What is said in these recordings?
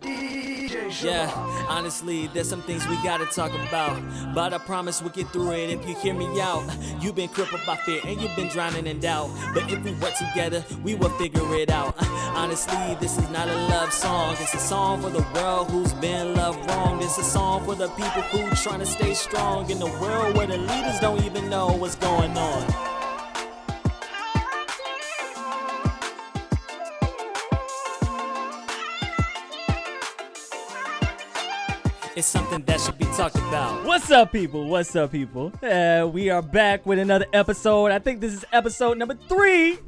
Yeah, honestly, there's some things we gotta talk about, but I promise we'll get through it if you hear me out. You've been crippled by fear and you've been drowning in doubt, but if we work together, we will figure it out. Honestly, this is not a love song. It's a song for the world who's been loved wrong. It's a song for the people who trying to stay strong in a world where the leaders don't even know what's going on. It's something that should be talked about. What's up, people? What's up, people? We are back with another episode. I think this is episode number 3.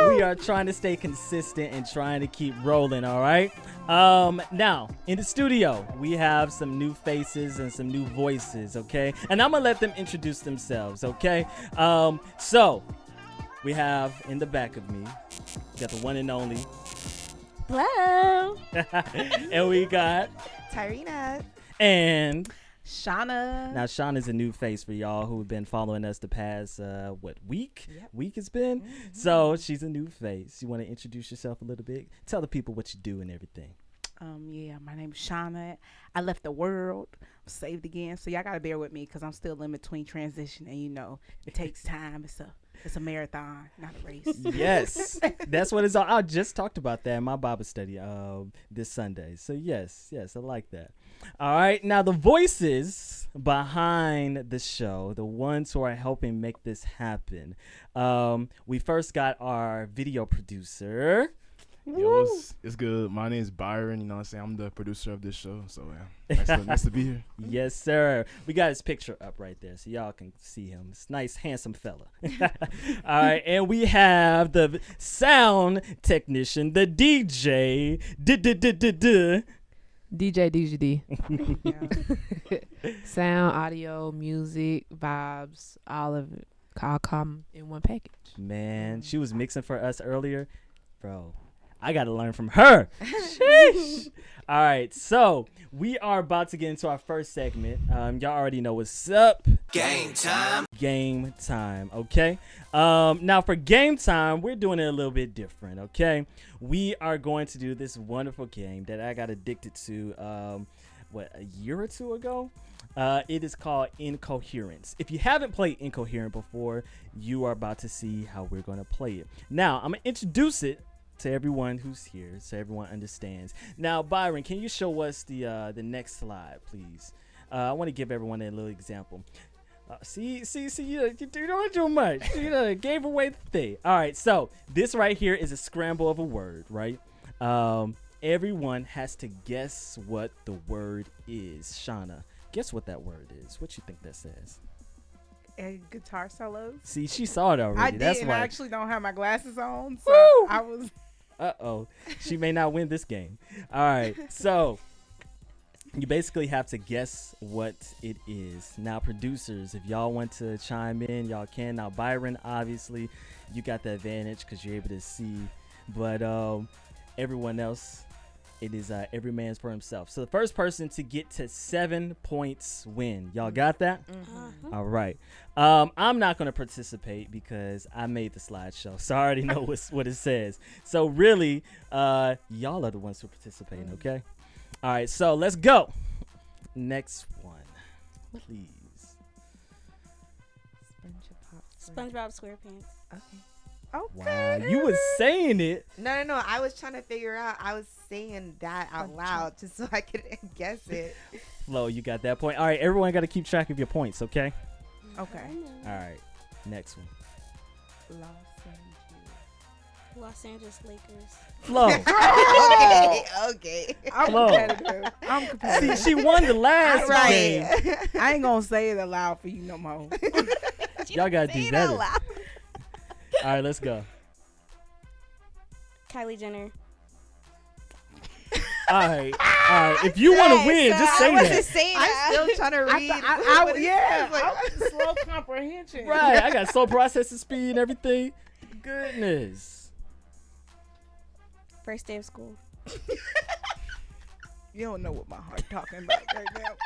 We are trying to stay consistent and trying to keep rolling, all right? Now, in the studio, we have some new faces and some new voices, okay? And I'm going to let them introduce themselves, okay? So, we have in the back of me, we got the one and only. Hello. And we got Tyrina. And Chonna. Now, Shonna's a new face for y'all who've been following us the past, week? Yep. Week it's been? Mm-hmm. So, she's a new face. You want to introduce yourself a little bit? Tell the people what you do and everything. Yeah, my name is Chonna. I left the world. I'm saved again. So, y'all got to bear with me because I'm still in between transition. And, it takes time. It's a marathon, not a race. Yes, that's what it's all. I just talked about that in my Bible study this Sunday. So yes, I like that. All right, now the voices behind the show, the ones who are helping make this happen. We first got our video producer. Yo, it's good. My name is Byron. You know what I'm saying? I'm the producer of this show. So, nice to be here. Yes, sir. We got his picture up right there so y'all can see him. It's nice, handsome fella. All right. And we have the sound technician, the DJ. DJ Sound, audio, music, vibes, all of it. All come in one package. Man, she was mixing for us earlier. Bro, I got to learn from her. Sheesh. All right, so we are about to get into our first segment. Y'all already know what's up. Game time. Game time, okay? Now, for game time, we're doing it a little bit different, okay? We are going to do this wonderful game that I got addicted to, a year or two ago? It is called Incoherence. If you haven't played Incoherent before, you are about to see how we're going to play it. Now, I'm going to introduce it to everyone who's here so everyone understands. Now, Byron, can you show us the next slide, please? I want to give everyone a little example. See, you don't do much. You gave away the thing. All right, so this right here is a scramble of a word, right? Everyone has to guess what the word is. Chonna, guess what that word is. What you think that says? And guitar solos. See, she saw it already. I did, That's and why. I actually don't have my glasses on, so Woo! I was... Uh-oh. She may not win this game. All right, so you basically have to guess what it is. Now, producers, if y'all want to chime in, y'all can. Now, Byron, obviously, you got the advantage because you're able to see. But everyone else, it is every man's for himself. So the first person to get to 7 points win. Y'all got that? Mm-hmm. All right. I'm not going to participate because I made the slideshow, so I already know what it says. So really, y'all are the ones who are participating, okay? All right, so let's go. Next one, please. SpongeBob SquarePants. Okay. Wow, you was saying it. No. I was trying to figure out. I was saying that out loud just so I could guess it. Flo, you got that point. All right, everyone got to keep track of your points, okay? Okay. All right, next one. Los Angeles Lakers. Flo. Okay. I'm Flo. competitive. See, she won the last Right. game. I ain't gonna say it aloud for you no more. Y'all got to do better. All right, let's go. Kylie Jenner. All right. If you want to win, just say that. saying I'm still trying to read. I'm slow comprehension. Right. I got slow processing speed and everything. Goodness. First day of school. You don't know what my heart talking about right now.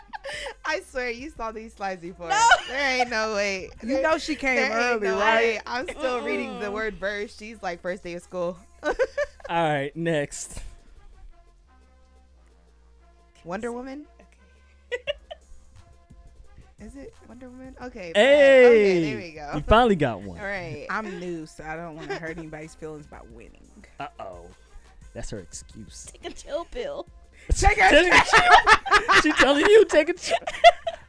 I swear you saw these slides before. There ain't no way. You know she came There ain't early, no right? way. I'm still reading the word verse. She's like first day of school. All right, next. Wonder Woman. Is it Wonder Woman? Okay. Hey, Okay, there we go. you finally got one. All right. I'm new, so I don't want to hurt anybody's feelings about winning. Uh-oh. That's her excuse. Take a chill pill. Take a She telling you take a chill.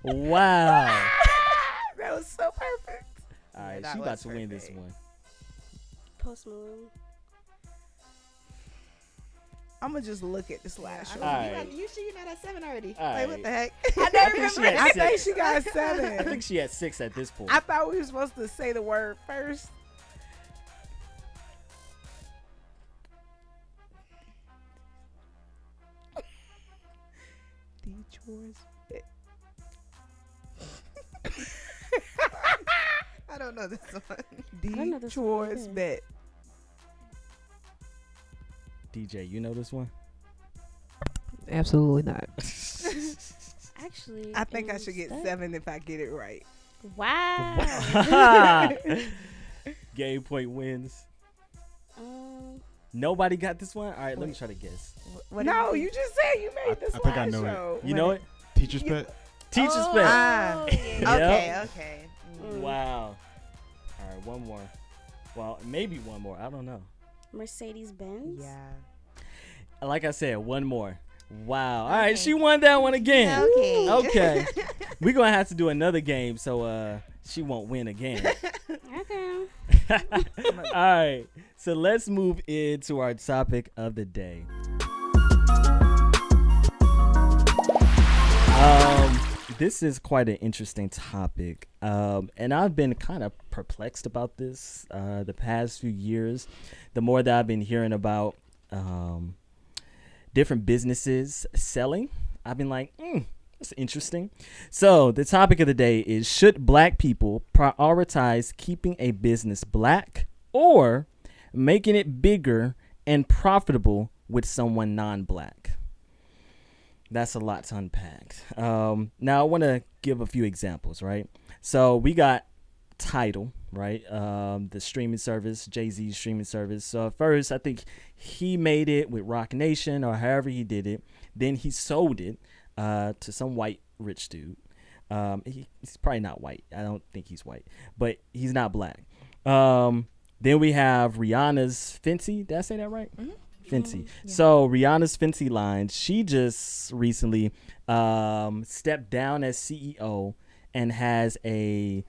Wow. That was so perfect. All right, that she about was to win this perfect. one. Post Malone. I'm gonna just look at this last one. All right. You sure you're not at 7 already? All Like, what right. the heck? I think never she remember. had I think six. she got I 7. think she had 6 at this point. I thought we were supposed to say the word first. The chores. I don't know this one. don't know The this one chores either. bet. DJ, you know this one? Absolutely not. Actually, I think I is should get that- 7 if I get it right. Wow. Game point wins. um, Nobody got this one? All right, let me try to guess. What No, is it? you just said you made this I think I know it. slideshow. You know it? Teacher's pet. Teacher's oh, pet. Ah. yeah. Okay, Yep. okay. Mm. Wow. All right, one more. Well, maybe one more. I don't know. Mercedes Benz. Yeah. Like I said, one more. Wow. All right, Okay. she won that one again. Okay. Okay. We're going to have to do another game so she won't win again. Okay. All right. So let's move into our topic of the day. This is quite an interesting topic. And I've been kind of perplexed about this the past few years. The more that I've been hearing about different businesses selling, I've been like, that's interesting. So the topic of the day is, should black people prioritize keeping a business black or making it bigger and profitable with someone non-black? That's a lot to unpack. Now I want to give a few examples, right? So we got Tidal, right? The streaming service, Jay-Z's streaming service. So at first, I think he made it with Rock Nation or however he did it. Then he sold it to some white rich dude. He's probably not white. I don't think he's white, but he's not black. Then we have Rihanna's Fenty. Did I say that right? Mm-hmm. Fenty. So Rihanna's Fenty line, she just recently stepped down as CEO and has a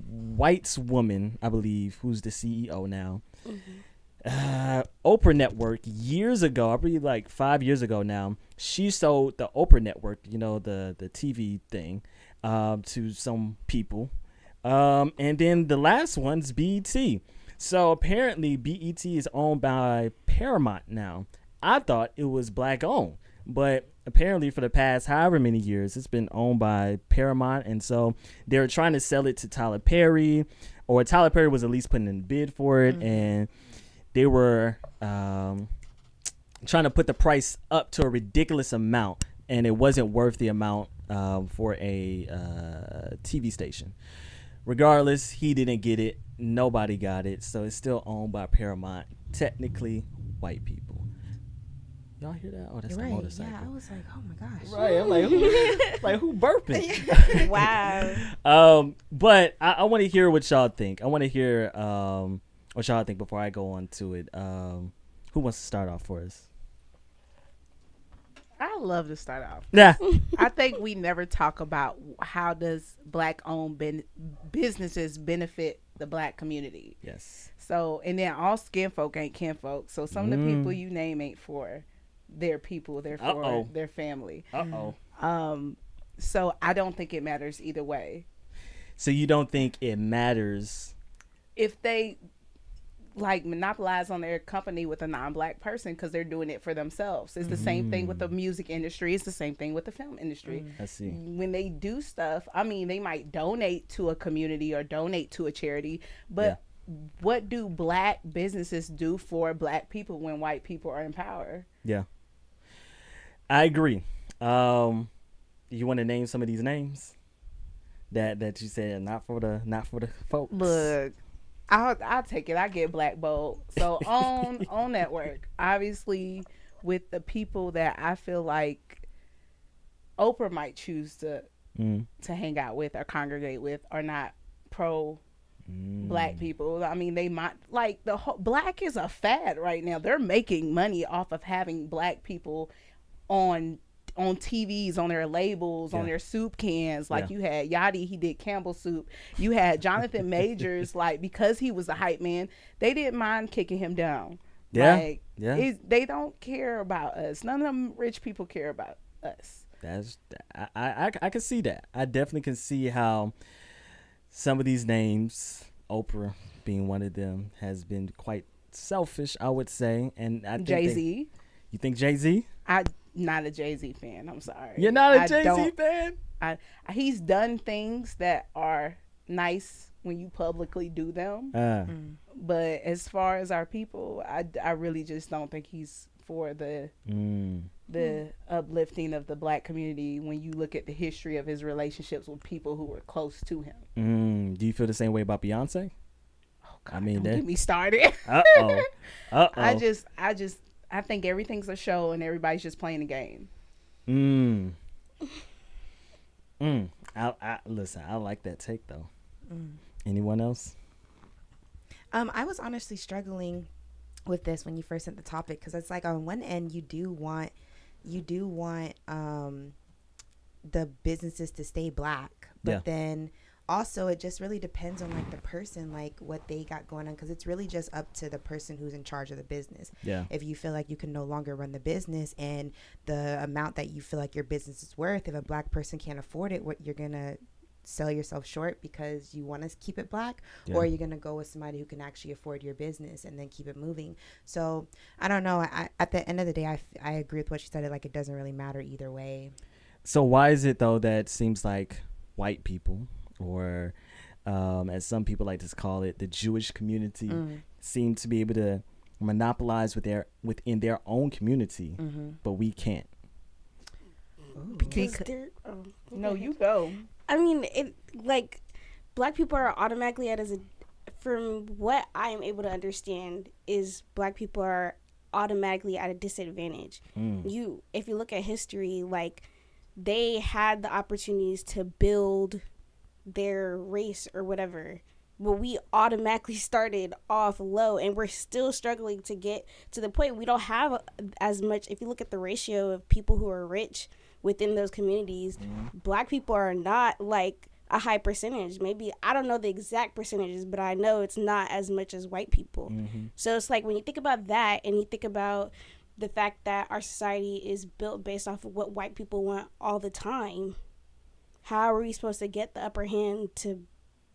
white woman, I believe, who's the CEO now. Oprah Network, years ago, I believe like 5 years ago now, she sold the Oprah Network, you know, the TV thing, to some people. And then the last one's BET. So apparently BET is owned by Paramount now. I thought it was black owned, but apparently for the past however many years, it's been owned by Paramount. And so they're trying to sell it to Tyler Perry, or Tyler Perry was at least putting in a bid for it. And they were trying to put the price up to a ridiculous amount, and it wasn't worth the amount for a TV station. Regardless, he didn't get it. Nobody got it. So it's still owned by Paramount. Technically, white people. Y'all hear that? Oh, that's the motorcycle. Yeah, I was like, oh my gosh. Right. I'm like, who burping? Wow. But I want to hear what y'all think. I want to hear what y'all think before I go on to it. Who wants to start off for us? I love to start off. Yeah. I think we never talk about how does black-owned businesses benefit the black community. Yes. So, and then all skin folk ain't kin folk. So some of the people you name ain't for their people. They're for their family. So I don't think it matters either way. So you don't think it matters? If they like monopolize on their company with a non-black person because they're doing it for themselves. It's the same thing with the music industry. It's the same thing with the film industry. I see. When they do stuff, I mean, they might donate to a community or donate to a charity, but what do black businesses do for black people when white people are in power? Yeah. I agree. You want to name some of these names that you said not for the folks? Look, I'll take it. I get blackballed. So on network, obviously, with the people that I feel like Oprah might choose to Mm. hang out with or congregate with are not pro black people. I mean, they might like the whole black is a fad right now. They're making money off of having black people on TVs, on their labels, on Yeah. their soup cans. Like Yeah. you had Yachty, he did Campbell soup. You had Jonathan Majors, like because he was a hype man, they didn't mind kicking him down. Yeah. Like, Yeah. they don't care about us. None of them rich people care about us. That's I can see that. I definitely can see how some of these names, Oprah being one of them, has been quite selfish, I would say. And I think Jay-Z. You think Jay-Z? I'm not a Jay-Z fan. I'm sorry. You're not a I Jay-Z don't- fan? He's done things that are nice when you publicly do them. But as far as our people, I really just don't think he's for the uplifting of the black community when you look at the history of his relationships with people who were close to him. Do you feel the same way about Beyonce? Oh God, I mean, don't that- get me started. Uh-oh. I think everything's a show and everybody's just playing the game. Listen, I like that take though. Anyone else? I was honestly struggling with this when you first sent the topic because it's like on one end you do want the businesses to stay black, but Yeah. then also it just really depends on like the person, like what they got going on, because it's really just up to the person who's in charge of the business. Yeah. If you feel like you can no longer run the business and the amount that you feel like your business is worth, if a black person can't afford it, what you're gonna sell yourself short because you want to keep it black, or you're going to go with somebody who can actually afford your business and then keep it moving. So I don't know. At the end of the day, I agree with what you said. Like, it doesn't really matter either way. So why is it though that seems like white people, or as some people like to call it, the Jewish community, seem to be able to monopolize within their own community, but we can't? Because they're No, you go. I mean, it like black people are automatically from what I am able to understand is black people are automatically at a disadvantage. If you look at history, like they had the opportunities to build their race or whatever, but we automatically started off low, and we're still struggling to get to the point we don't have as much. If you look at the ratio of people who are rich within those communities, black people are not like a high percentage. Maybe, I don't know the exact percentages, but I know it's not as much as white people. So it's like when you think about that and you think about the fact that our society is built based off of what white people want all the time, how are we supposed to get the upper hand to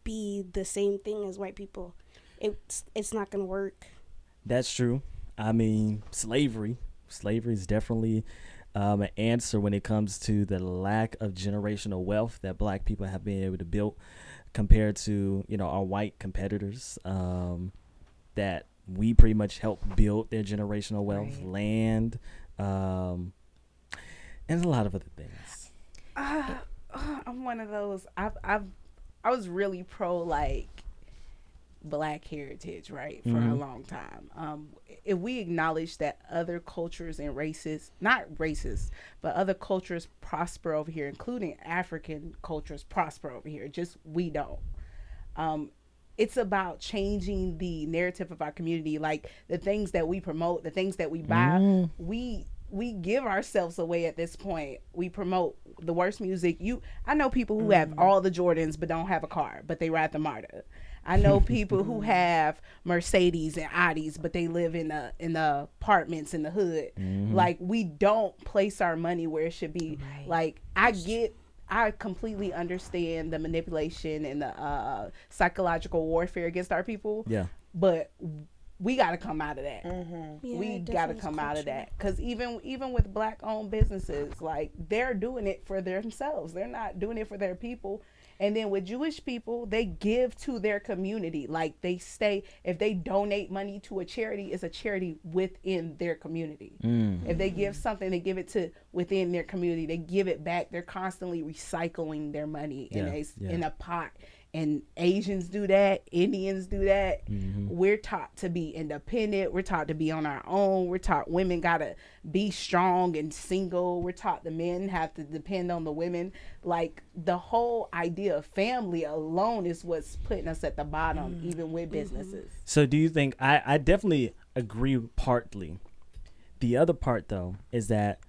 be the same thing as white people? It's not gonna work. That's true. I mean, slavery is definitely an answer when it comes to the lack of generational wealth that black people have been able to build compared to, our white competitors, that we pretty much helped build their generational wealth, land, and a lot of other things. I'm one of those. I was really pro like black heritage, right, for a long time. If we acknowledge that other cultures and races, not racist, but other cultures prosper over here, including African cultures prosper over here, just we don't. It's about changing the narrative of our community, like the things that we promote, the things that we buy. We give ourselves away at this point. We promote the worst music. I know people who have all the Jordans but don't have a car, but they ride the MARTA. I know people who have Mercedes and Audis, but they live in the apartments in the hood. Like, we don't place our money where it should be. Like, I completely understand the manipulation and the psychological warfare against our people. Yeah. But we got to come out of that. Yeah, We it got to definitely is come out of culture. that. Because even with black-owned businesses, like, they're doing it for themselves. They're not doing it for their people. And then with Jewish people, they give to their community. Like, if they donate money to a charity, it's a charity within their community. If they give something, they give it to within their community. They give it back. They're constantly recycling their money in a pot. and Asians do that, Indians do that. Mm-hmm. We're taught to be independent. We're taught to be on our own. We're taught women gotta be strong and single. We're taught the men have to depend on the women. Like the whole idea of family alone is what's putting us at the bottom, even with businesses. So do you think, I definitely agree partly. The other part though is that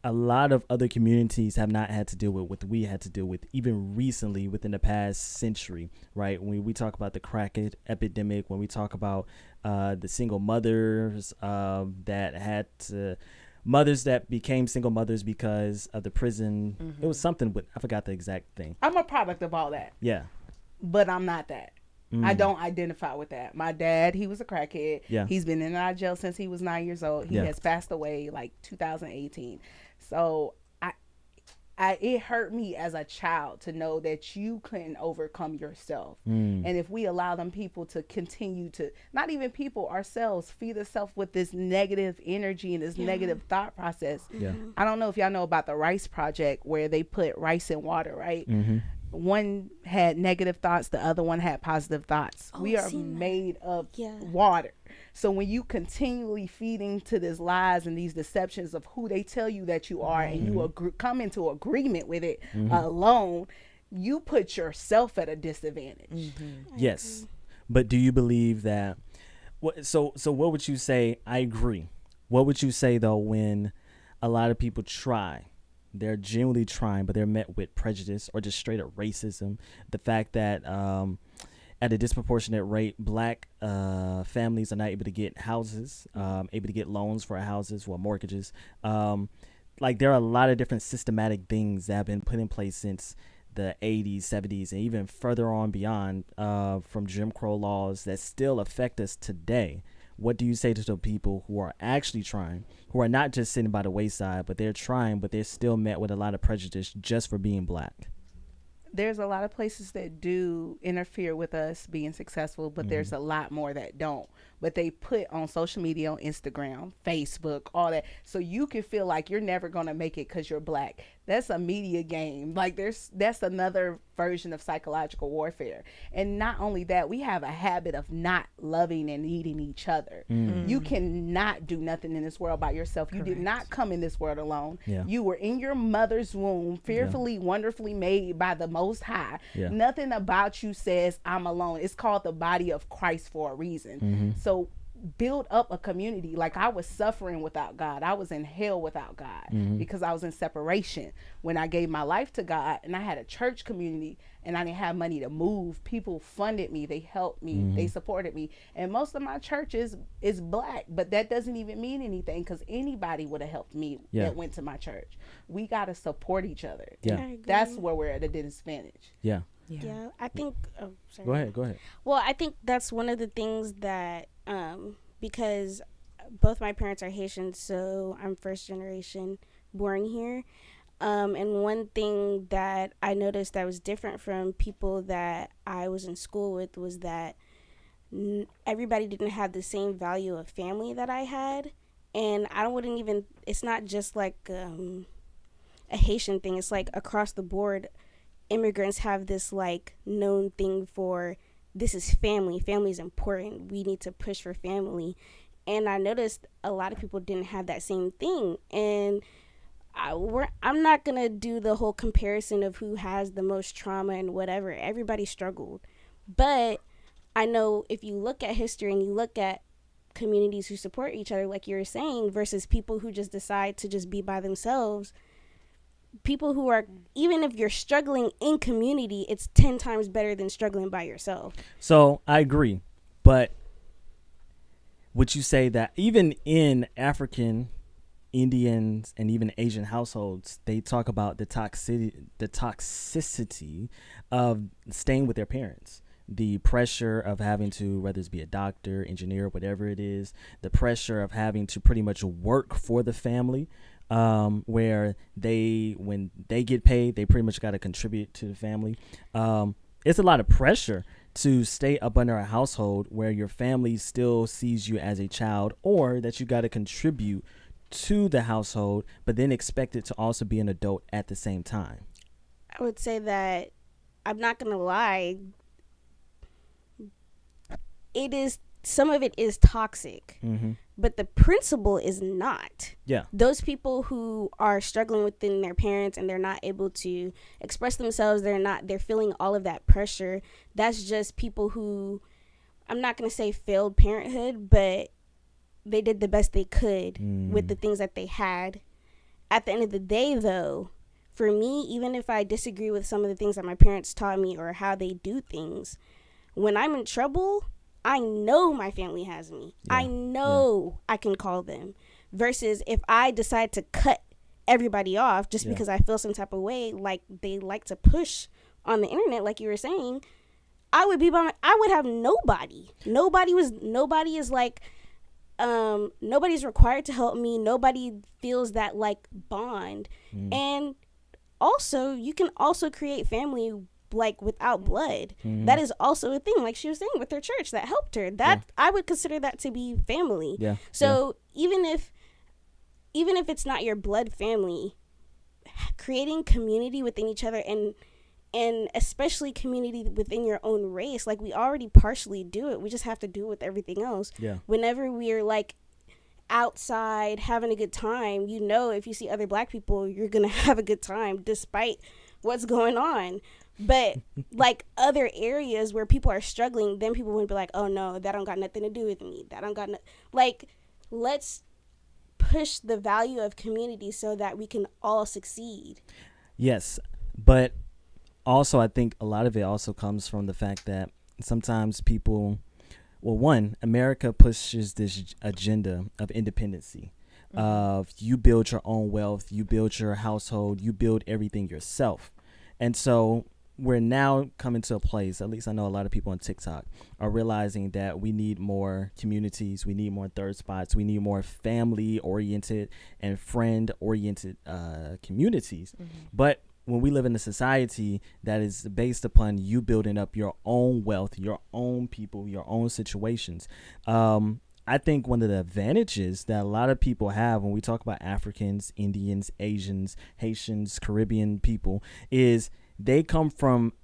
a lot of other communities have not had to deal with what we had to deal with even recently within the past century, right? When we talk about the crack epidemic, when we talk about the single mothers that had to, mothers that became single mothers because of the prison. It was something with, I forgot the exact thing. I'm a product of all that, Yeah. but I'm not that. I don't identify with that. My dad, he was a crackhead. Yeah. He's been in and out of jail since he was 9 years old. He Yeah. has passed away like 2018. So it hurt me as a child to know that you couldn't overcome yourself. And if we allow them people to continue to, not even people, ourselves, feed ourselves with this negative energy and this negative thought process. Yeah. I don't know if y'all know about the Rice Project where they put rice in water, right? One had negative thoughts, the other one had positive thoughts. We I've are seen that. made of Yeah. water. So when you continually feeding to these lies and these deceptions of who they tell you that you are, and you come into agreement with it alone, you put yourself at a disadvantage. Yes. But do you believe that, so what would you say? I agree. What would you say though when a lot of people try? They're genuinely trying, but they're met with prejudice or just straight up racism. The fact that at a disproportionate rate, black families are not able to get houses, able to get loans for houses or mortgages. Like there are a lot of different systematic things that have been put in place since the 80s, 70s, and even further on beyond from Jim Crow laws that still affect us today. What do you say to the people who are actually trying, who are not just sitting by the wayside, but they're trying, but they're still met with a lot of prejudice just for being black? There's a lot of places that do interfere with us being successful, but there's a lot more that don't. But they put on social media, on Instagram, Facebook, all that, so you can feel like you're never going to make it because you're black. That's a media game. Like that's another version of psychological warfare. And not only that, we have a habit of not loving and needing each other. You cannot do nothing in this world by yourself. You did not come in this world alone. Yeah. You were in your mother's womb, fearfully, wonderfully made by the Most High. Yeah. Nothing about you says I'm alone. It's called the body of Christ for a reason. So build up a community. Like I was suffering without God. I was in hell without God because I was in separation. When I gave my life to God and I had a church community and I didn't have money to move, people funded me, they helped me, they supported me. And most of my churches is black, but that doesn't even mean anything because anybody would have helped me that went to my church. We got to support each other. Yeah. I agree. That's where we're at a disadvantage. Yeah. Yeah, I think. Oh, sorry. Go ahead. Well, I think that's one of the things that, because both my parents are Haitian, so I'm first generation born here. And one thing that I noticed that was different from people that I was in school with was that everybody didn't have the same value of family that I had. And it's not just like a Haitian thing. It's like across the board, immigrants have this like known thing for this is family. Family is important. We need to push for family. And I noticed a lot of people didn't have that same thing. And I'm not going to do the whole comparison of who has the most trauma and whatever. Everybody struggled. But I know if you look at history and you look at communities who support each other, like you were saying, versus people who just decide to just be by themselves, people who are, even if you're struggling in community, it's 10 times better than struggling by yourself. So I agree. But would you say that even in African, Indians, and even Asian households, they talk about the toxicity of staying with their parents? The pressure of having to, whether it's be a doctor, engineer, whatever it is, the pressure of having to pretty much work for the family, where when they get paid, they pretty much got to contribute to the family. It's a lot of pressure to stay up under a household where your family still sees you as a child, or that you got to contribute to the household, but then expect it to also be an adult at the same time. I would say that I'm not gonna lie, some of it is toxic, but the principle is not. Yeah. Those people who are struggling within their parents and they're not able to express themselves, they're feeling all of that pressure. That's just people who, I'm not gonna say failed parenthood, but they did the best they could with the things that they had. At the end of the day, though, for me, even if I disagree with some of the things that my parents taught me or how they do things, when I'm in trouble, I know my family has me. Yeah. I know I can call them. Versus if I decide to cut everybody off just because I feel some type of way, like they like to push on the internet, like you were saying, I would have nobody. Nobody's required to help me. Nobody feels that like bond. And also, you can also create family like without blood. That is also a thing, like she was saying with her church that helped her. That I would consider that to be family. So even if it's not your blood family, creating community within each other and especially community within your own race, like we already partially do it, we just have to do it with everything else. Whenever we're like outside having a good time, you know, if you see other black people, you're gonna have a good time despite what's going on. But like other areas where people are struggling, then people would be like, oh no, that don't got nothing to do with me, that don't got like, let's push the value of community so that we can all succeed. Yes, but also I think a lot of it also comes from the fact that sometimes people, well, one, America pushes this agenda of independency, of you build your own wealth, you build your household, you build everything yourself. And so we're now coming to a place, at least I know a lot of people on TikTok are realizing that we need more communities, we need more third spots, we need more family-oriented and friend-oriented communities. But when we live in a society that is based upon you building up your own wealth, your own people, your own situations, I think one of the advantages that a lot of people have when we talk about Africans, Indians, Asians, Haitians, Caribbean people is they come from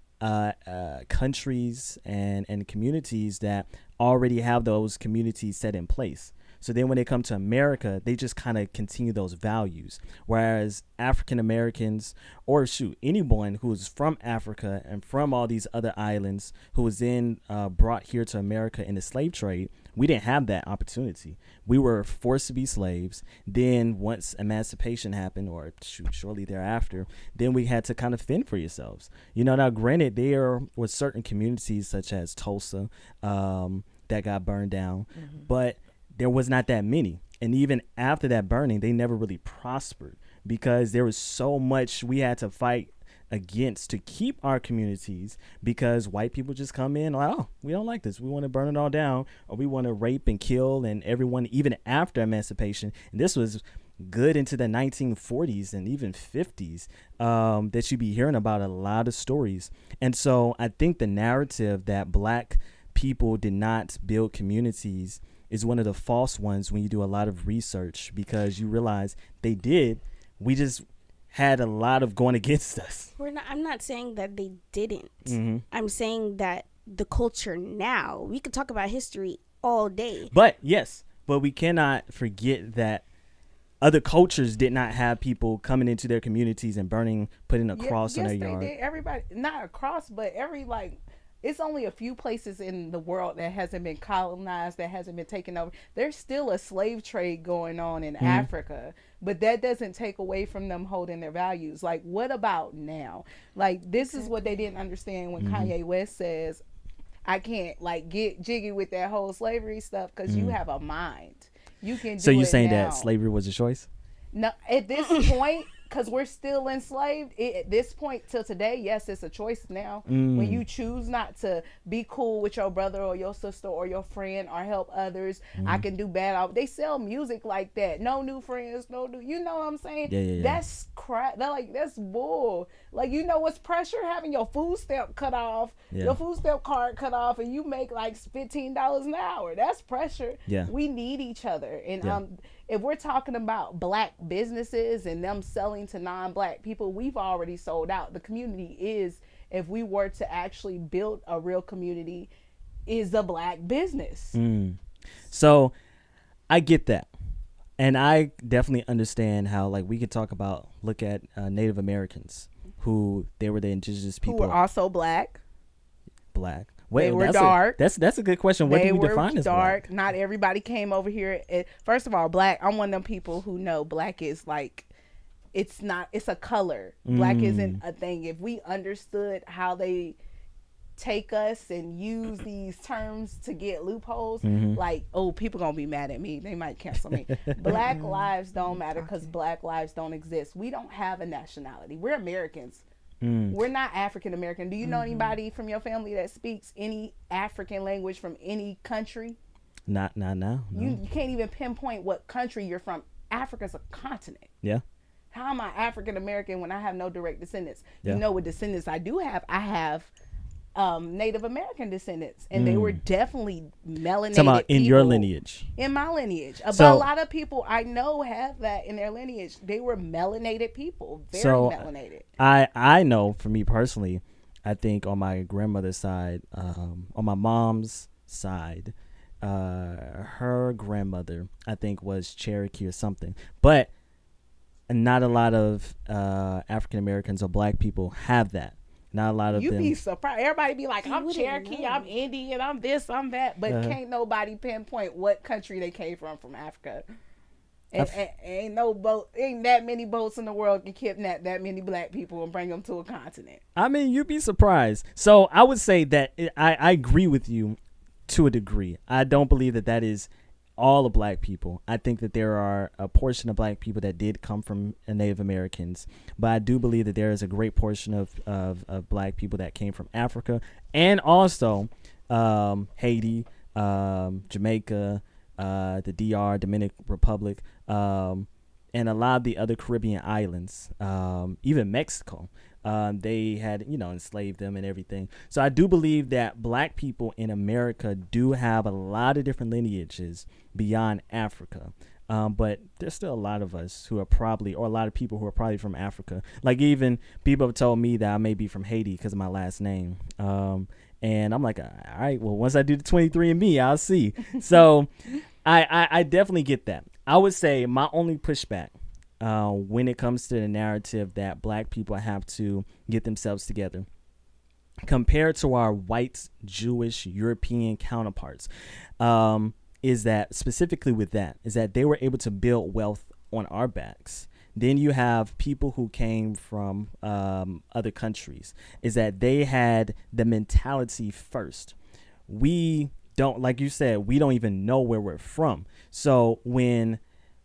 countries and communities that already have those communities set in place. So then when they come to America, they just kind of continue those values. Whereas African Americans, or anyone who is from Africa and from all these other islands who was then brought here to America in the slave trade, we didn't have that opportunity. We were forced to be slaves. Then once emancipation happened, or shortly thereafter, then we had to kind of fend for yourselves. You know, now granted, there were certain communities such as Tulsa that got burned down, but there was not that many. And even after that burning, they never really prospered because there was so much we had to fight against to keep our communities, because white people just come in like, oh, we don't like this, we want to burn it all down, or we want to rape and kill. And everyone, even after emancipation, and this was good into the 1940s and even 50s, that you'd be hearing about a lot of stories. And so I think the narrative that black people did not build communities is one of the false ones when you do a lot of research, because you realize they did. We just had a lot of going against us. I'm not saying that they didn't. I'm saying that the culture now, we could talk about history all day. But yes, but we cannot forget that other cultures did not have people coming into their communities and putting a cross on their yard. Yes, they did. Everybody, not a cross, but it's only a few places in the world that hasn't been colonized, that hasn't been taken over. There's still a slave trade going on in Africa, but that doesn't take away from them holding their values. Like, what about now? Like, this is what they didn't understand when Kanye West says, I can't like get jiggy with that whole slavery stuff because you have a mind. You can do So you're it saying now. that slavery was a choice? No, at this point, because we're still enslaved, at this point till today, yes, it's a choice now. When you choose not to be cool with your brother or your sister or your friend or help others, I can do bad. They sell music like that. No new friends, no new, you know what I'm saying? Yeah. That's crap. That's bull. Like, you know what's pressure? Having your food stamp cut off, your food stamp card cut off, and you make like $15 an hour. That's pressure. Yeah. We need each other. And if we're talking about black businesses and them selling to non-black people, we've already sold out. The community is if we were to actually build a real community, is a black business. So I get that. And I definitely understand how, like, we could talk about, look at Native Americans who they were the indigenous people. Who were also black. Black. Wait, They were dark. That's a good question. What They do we were define as dark. black? Not everybody came over here. First of all, black. I'm one of them people who know black is like, it's not. It's a color. Black isn't a thing. If we understood how they take us and use these terms to get loopholes, like, oh, people gonna be mad at me. They might cancel me. Black lives don't matter because black lives don't exist. We don't have a nationality. We're Americans. We're not African American. Do you know anybody from your family that speaks any African language from any country? Not now. No. You can't even pinpoint what country you're from. Africa's a continent. Yeah. How am I African American when I have no direct descendants? Yeah. You know what descendants I do have? I have Native American descendants, and they were definitely melanated. Talking about in your people. lineage. In my lineage. But So- a lot of people I know have that in their lineage. They were melanated people. Very So, melanated. I know, for me personally, I think on my grandmother's side, on my mom's side, her grandmother, I think, was Cherokee or something. But not a lot of African Americans or black people have that. Not a lot of You them. be surprised. Everybody be like, You I'm wouldn't Cherokee, know. I'm Indian, I'm this, I'm that. But can't nobody pinpoint what country they came from Africa. And ain't no boat, ain't that many boats in the world can kidnap that many black people and bring them to a continent. I mean, you'd be surprised. So I would say that I agree with you to a degree. I don't believe that is all of black people. I think that there are a portion of black people that did come from Native Americans, but I do believe that there is a great portion of black people that came from Africa and also Haiti, Jamaica, the DR, Dominican Republic, and a lot of the other Caribbean islands, even Mexico. They had, enslaved them and everything. So I do believe that black people in America do have a lot of different lineages beyond Africa. But there's still a lot of us who are probably, or a lot of people who are probably from Africa. Like, even people have told me that I may be from Haiti because of my last name. And I'm like, all right, well, once I do the 23andMe, I'll see. So I definitely get that. I would say my only pushback when it comes to the narrative that black people have to get themselves together compared to our white, Jewish, European counterparts, is that specifically with that, is that they were able to build wealth on our backs. Then you have people who came from other countries, is that they had the mentality first. We don't, like you said, we don't even know where we're from. So when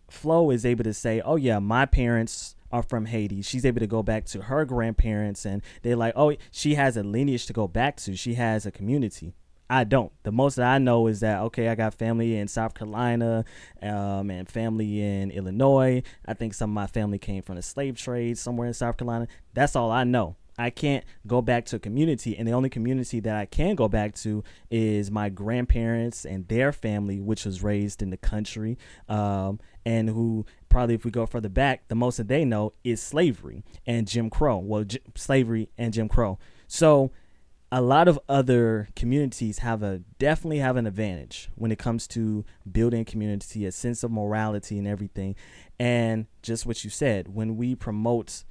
Flo is able to say, oh yeah, my parents are from Haiti, she's able to go back to her grandparents and they're like, oh, she has a lineage to go back to, she has a community. I don't. The most that I know is that, okay, I got family in South Carolina and family in Illinois. I think some of my family came from the slave trade somewhere in South Carolina. That's all I know. I can't go back to a community, and the only community that I can go back to is my grandparents and their family, which was raised in the country, and who probably, if we go further back, the most that they know is slavery and Jim Crow. Well, slavery and Jim Crow. So a lot of other communities definitely have an advantage when it comes to building community, a sense of morality and everything. And just what you said, when we promote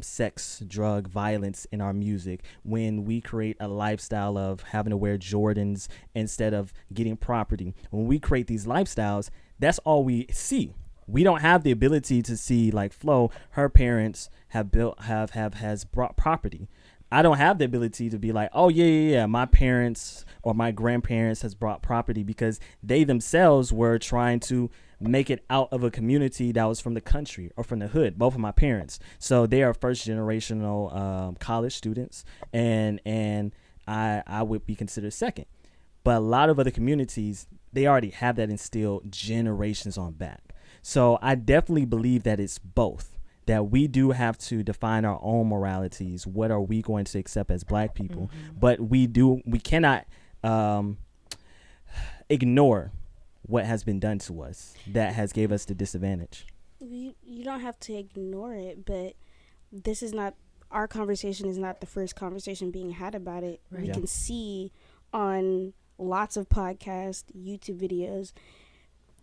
sex, drug, violence in our music, when we create a lifestyle of having to wear Jordans instead of getting property, when we create these lifestyles, that's all we see. We don't have the ability to see, like Flo, her parents has brought property. I don't have the ability to be like, oh yeah, my parents or my grandparents has brought property, because they themselves were trying to make it out of a community that was from the country or from the hood, both of my parents. So they are first generational college students, and I would be considered second. But a lot of other communities, they already have that instilled generations on back. So I definitely believe that it's both, that we do have to define our own moralities. What are we going to accept as black people? But we cannot ignore what has been done to us that has gave us the disadvantage. You don't have to ignore it, but this is not our conversation is not the first conversation being had about it. Right. We Yeah. can see on lots of podcasts, YouTube videos,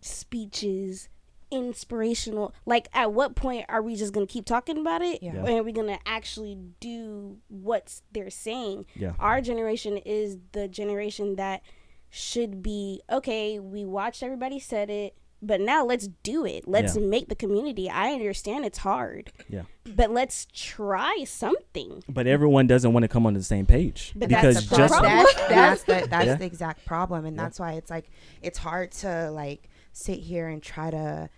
speeches, inspirational. Like, at what point are we just gonna keep talking about it? Yeah. Or are we gonna actually do what they're saying? Yeah. Our generation is the generation that should be, okay, we watched everybody said it, but now let's do it. Let's Yeah. make the community. I understand it's hard. Yeah. But let's try something. But everyone doesn't want to come on the same page But because that's the just problem. that's Yeah. the exact problem, and that's why it's like it's hard to like sit here and try to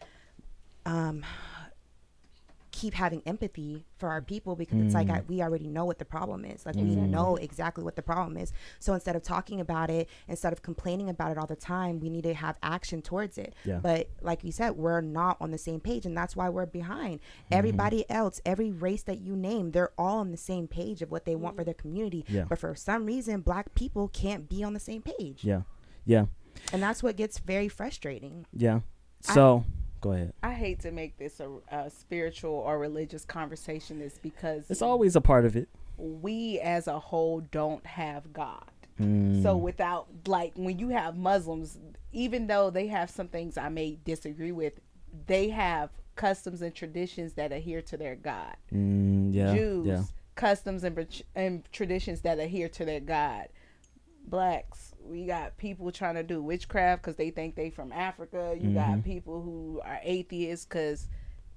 keep having empathy for our people, because it's like we already know what the problem is. Like we know exactly what the problem is. So instead of talking about it, instead of complaining about it all the time, we need to have action towards it. Yeah. But like you said, we're not on the same page, and that's why we're behind. Everybody else, every race that you name, they're all on the same page of what they want for their community. Yeah. But for some reason, Black people can't be on the same page. yeah, yeah, And that's what gets very frustrating. yeah. So go ahead. I hate to make this a spiritual or religious conversation, is because It's always a part of it. we as a whole don't have God. Mm. So without, like, when you have Muslims, even though they have some things I may disagree with, they have customs and traditions that adhere to their God. Yeah, Jews, yeah, customs and traditions that adhere to their God. Blacks, we got people trying to do witchcraft because they think they from Africa. You got people who are atheists because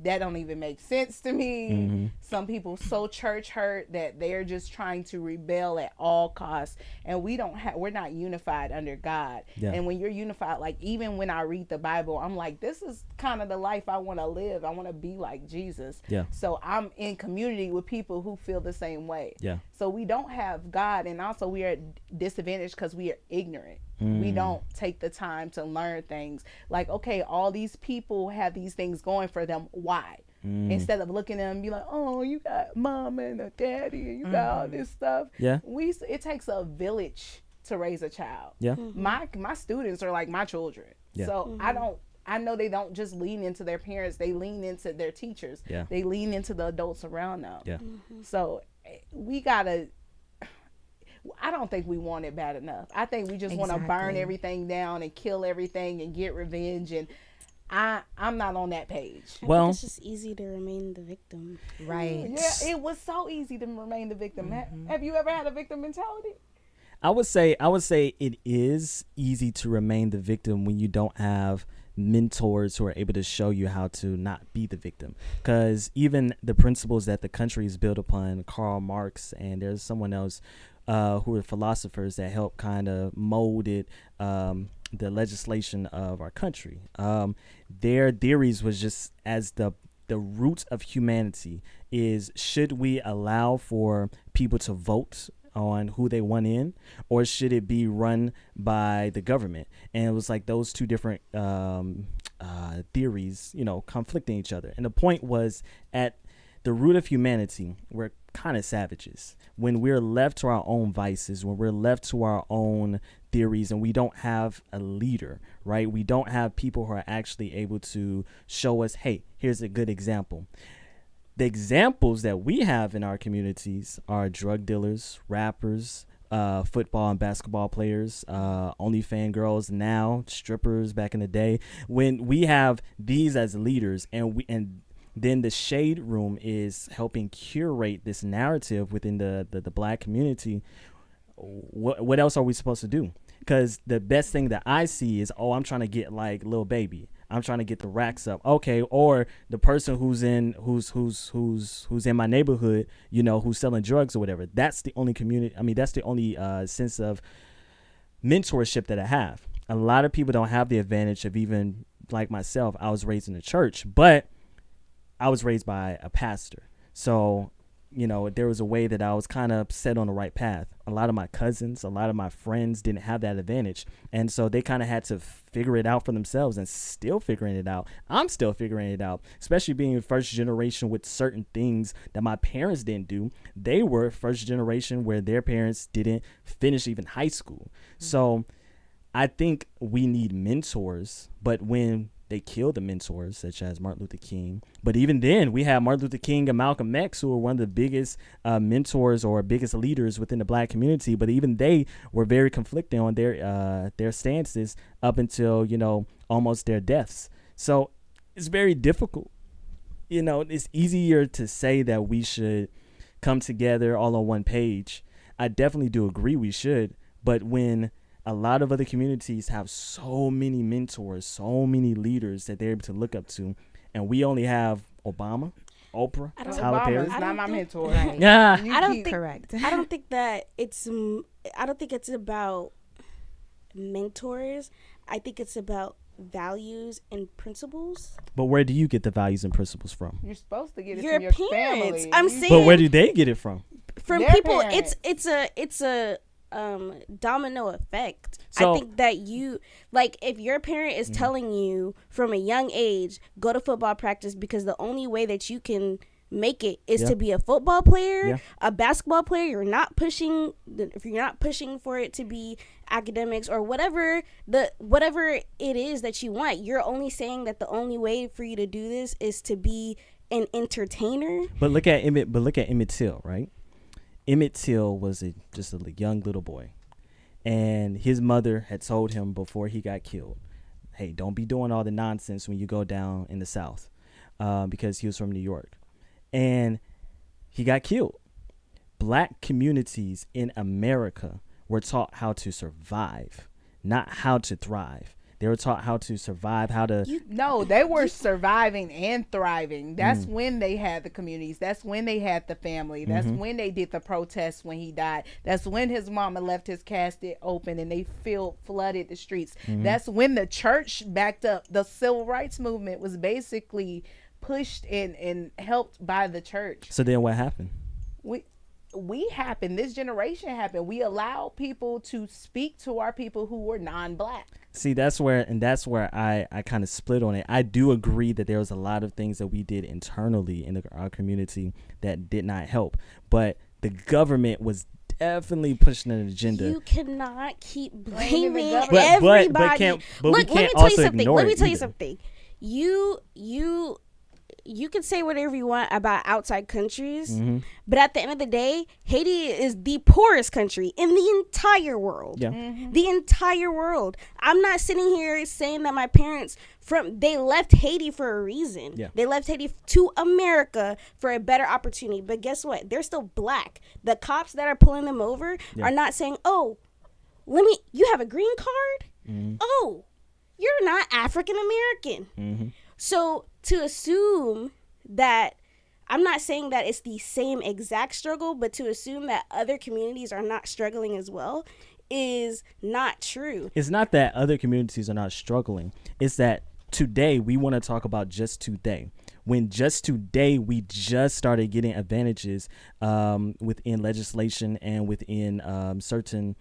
that don't even make sense to me. Some people so church hurt that they're just trying to rebel at all costs, and we're not unified under God. Yeah. And when you're unified, like, even when I read the Bible, I'm like, this is kind of the life I want to live. I want to be like Jesus. Yeah. So I'm in community with people who feel the same way. yeah. So we don't have God, and also we are disadvantaged because we are ignorant. We don't take the time to learn things. Like, okay, all these people have these things going for them. Why? Instead of looking at them and be like, oh, you got mama and a daddy and you got all this stuff. Yeah. It takes a village to raise a child. Yeah. My students are like my children. Yeah. So I know they don't just lean into their parents. They lean into their teachers. Yeah. They lean into the adults around them. Yeah. So we gotta. I don't think we want it bad enough. I think we just want to burn Exactly. everything down and kill everything and get revenge. And I'm not on that page. I Well- think it's just easy to remain the victim. Right. Yeah, it was so easy to remain the victim. Have you ever had a victim mentality? I would say it is easy to remain the victim when you don't have mentors who are able to show you how to not be the victim. Because even the principles that the country is built upon, Karl Marx and there's someone else who are philosophers that help kind of molded the legislation of our country. Their theories was just as the roots of humanity is, should we allow for people to vote on who they want in, or should it be run by the government? And it was like those two different theories, conflicting each other. And the point was, at the root of humanity, we're kind of savages. When we're left to our own vices, when we're left to our own theories, and we don't have a leader, right? We don't have people who are actually able to show us, hey, here's a good example. The examples that we have in our communities are drug dealers, rappers, football and basketball players, OnlyFans girls now, strippers back in the day. When we have these as leaders, and then the shade room is helping curate this narrative within the Black community. What else are we supposed to do? Because the best thing that I see is, I'm trying to get like Lil Baby. I'm trying to get the racks up. Okay. Or the person who's in my neighborhood, who's selling drugs or whatever. That's the only community. I mean, that's the only sense of mentorship that I have. A lot of people don't have the advantage of, even like myself, I was raised in the church, but I was raised by a pastor. So, there was a way that I was kind of set on the right path. A lot of my cousins, a lot of my friends didn't have that advantage. And so they kind of had to figure it out for themselves, and still figuring it out. I'm still figuring it out, especially being first generation with certain things that my parents didn't do. They were first generation where their parents didn't finish even high school. So I think we need mentors, but when they killed the mentors such as Martin Luther King. But even then, we have Martin Luther King and Malcolm X, who were one of the biggest mentors or biggest leaders within the black community. But even they were very conflicting on their stances up until, you know, almost their deaths. So it's very difficult. You know, it's easier to say that we should come together all on one page. I definitely do agree we should. But when a lot of other communities have so many mentors, so many leaders that they're able to look up to, and we only have Obama, Oprah, Tyler Perry. Obama's not my mentor. Right. Yeah. You I don't keep- think Correct. I don't think that I don't think it's about mentors. I think it's about values and principles. But where do you get the values and principles from? You're supposed to get it Your from your parents. family. I'm You- saying- But where do they get it from? From Their people, parents. it's a domino effect. So- I think that you, like, if your parent is telling you from a young age, go to football practice because the only way that you can make it is Yeah. to be a football player, Yeah. a basketball player. You're not pushing if you're not pushing for it to be academics or whatever it is that you want. You're only saying that the only way for you to do this is to be an entertainer. But look at Emmett Till, right? Emmett Till was just a young little boy, and his mother had told him before he got killed, "Hey, don't be doing all the nonsense when you go down in the South," because he was from New York, and he got killed. Black communities in America were taught how to survive, not how to thrive. They were taught how to survive, how to. No, they were surviving and thriving. That's when they had the communities. That's when they had the family. That's when they did the protests when he died. That's when his mama left his casket open and they flooded the streets. That's when the church backed up. The civil rights movement was basically pushed and helped by the church. So then what happened? We happened. This generation happened. We allow people to speak to our people who were non-black. See, that's where I kind of split on it. I do agree that there was a lot of things that we did internally in our community that did not help, but the government was definitely pushing an agenda. You cannot keep Blaming the blaming government. everybody. But we Look, can't let me tell you also something. ignore Let me it tell you either. something. You can say whatever you want about outside countries, Mm-hmm. but at the end of the day, Haiti is the poorest country in the entire world. Yeah. The entire world. I'm not sitting here saying that my parents they left Haiti for a reason. Yeah. They left Haiti to America for a better opportunity. But guess what? They're still black. The cops that are pulling them over Yeah. are not saying, "Oh, you have a green card? Oh, you're not African American." Mm-hmm. So to assume that, I'm not saying that it's the same exact struggle, but to assume that other communities are not struggling as well is not true. It's not that other communities are not struggling. It's that today we want to talk about just today. When just today we just started getting advantages within legislation and within certain,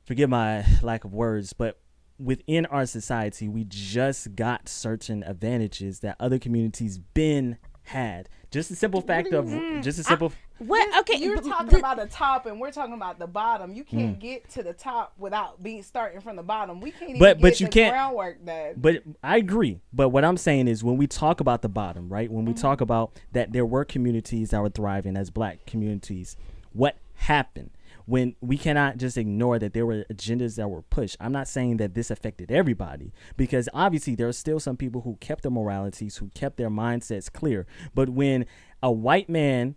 forgive my lack of words, but within our society, we just got certain advantages that other communities been had. Just a simple fact of just a simple. What? Okay, You're but talking about the top and we're talking about the bottom. You can't get to the top without starting from the bottom. We can't even But get you the can't- groundwork done. But I agree. But what I'm saying is when we talk about the bottom, right? When we talk about that there were communities that were thriving as black communities, what happened? When we cannot just ignore that there were agendas that were pushed. I'm not saying that this affected everybody, because obviously there are still some people who kept their moralities, who kept their mindsets clear. But when a white man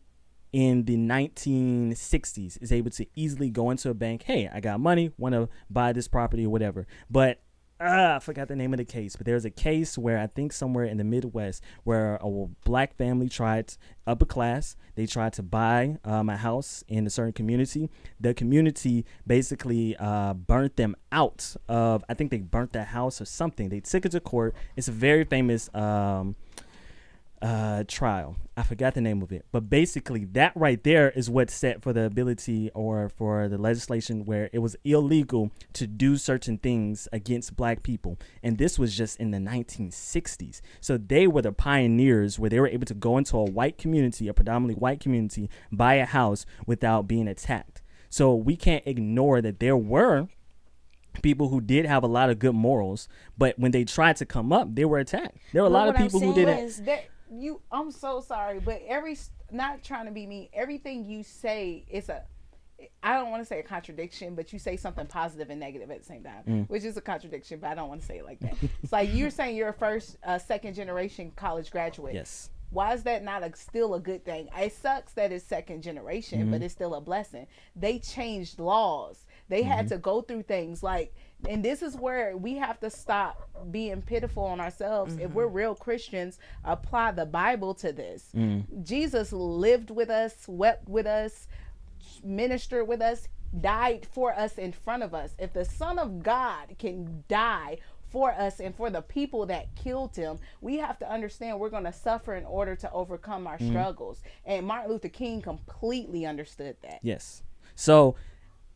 in the 1960s is able to easily go into a bank, hey, I got money, want to buy this property or whatever. But I forgot the name of the case, but there's a case where I think somewhere in the Midwest where a black family tried, upper class, they tried to buy a house in a certain community. The community basically burnt them out of, I think they burnt their house or something. They took it to court. It's a very famous trial. I forgot the name of it, but basically that right there is what set for the ability or for the legislation where it was illegal to do certain things against black people. And this was just in the 1960s. So they were the pioneers where they were able to go into a white community, a predominantly white community, buy a house without being attacked. So we can't ignore that there were people who did have a lot of good morals, but when they tried to come up, they were attacked. There were a lot of people who didn't. I'm so sorry, but not trying to be mean. Everything you say is I don't want to say a contradiction, but you say something positive and negative at the same time, which is a contradiction, but I don't want to say it like that. It's like you're saying you're a second generation college graduate. Yes. Why is that not still a good thing? It sucks that it's second generation, but it's still a blessing. They changed laws. They had to go through things like, and this is where we have to stop being pitiful on ourselves. If we're real Christians, apply the Bible to this. Jesus lived with us, wept with us, ministered with us, died for us in front of us. If the Son of God can die for us and for the people that killed him, we have to understand we're going to suffer in order to overcome our struggles. And Martin Luther King completely understood that. Yes. So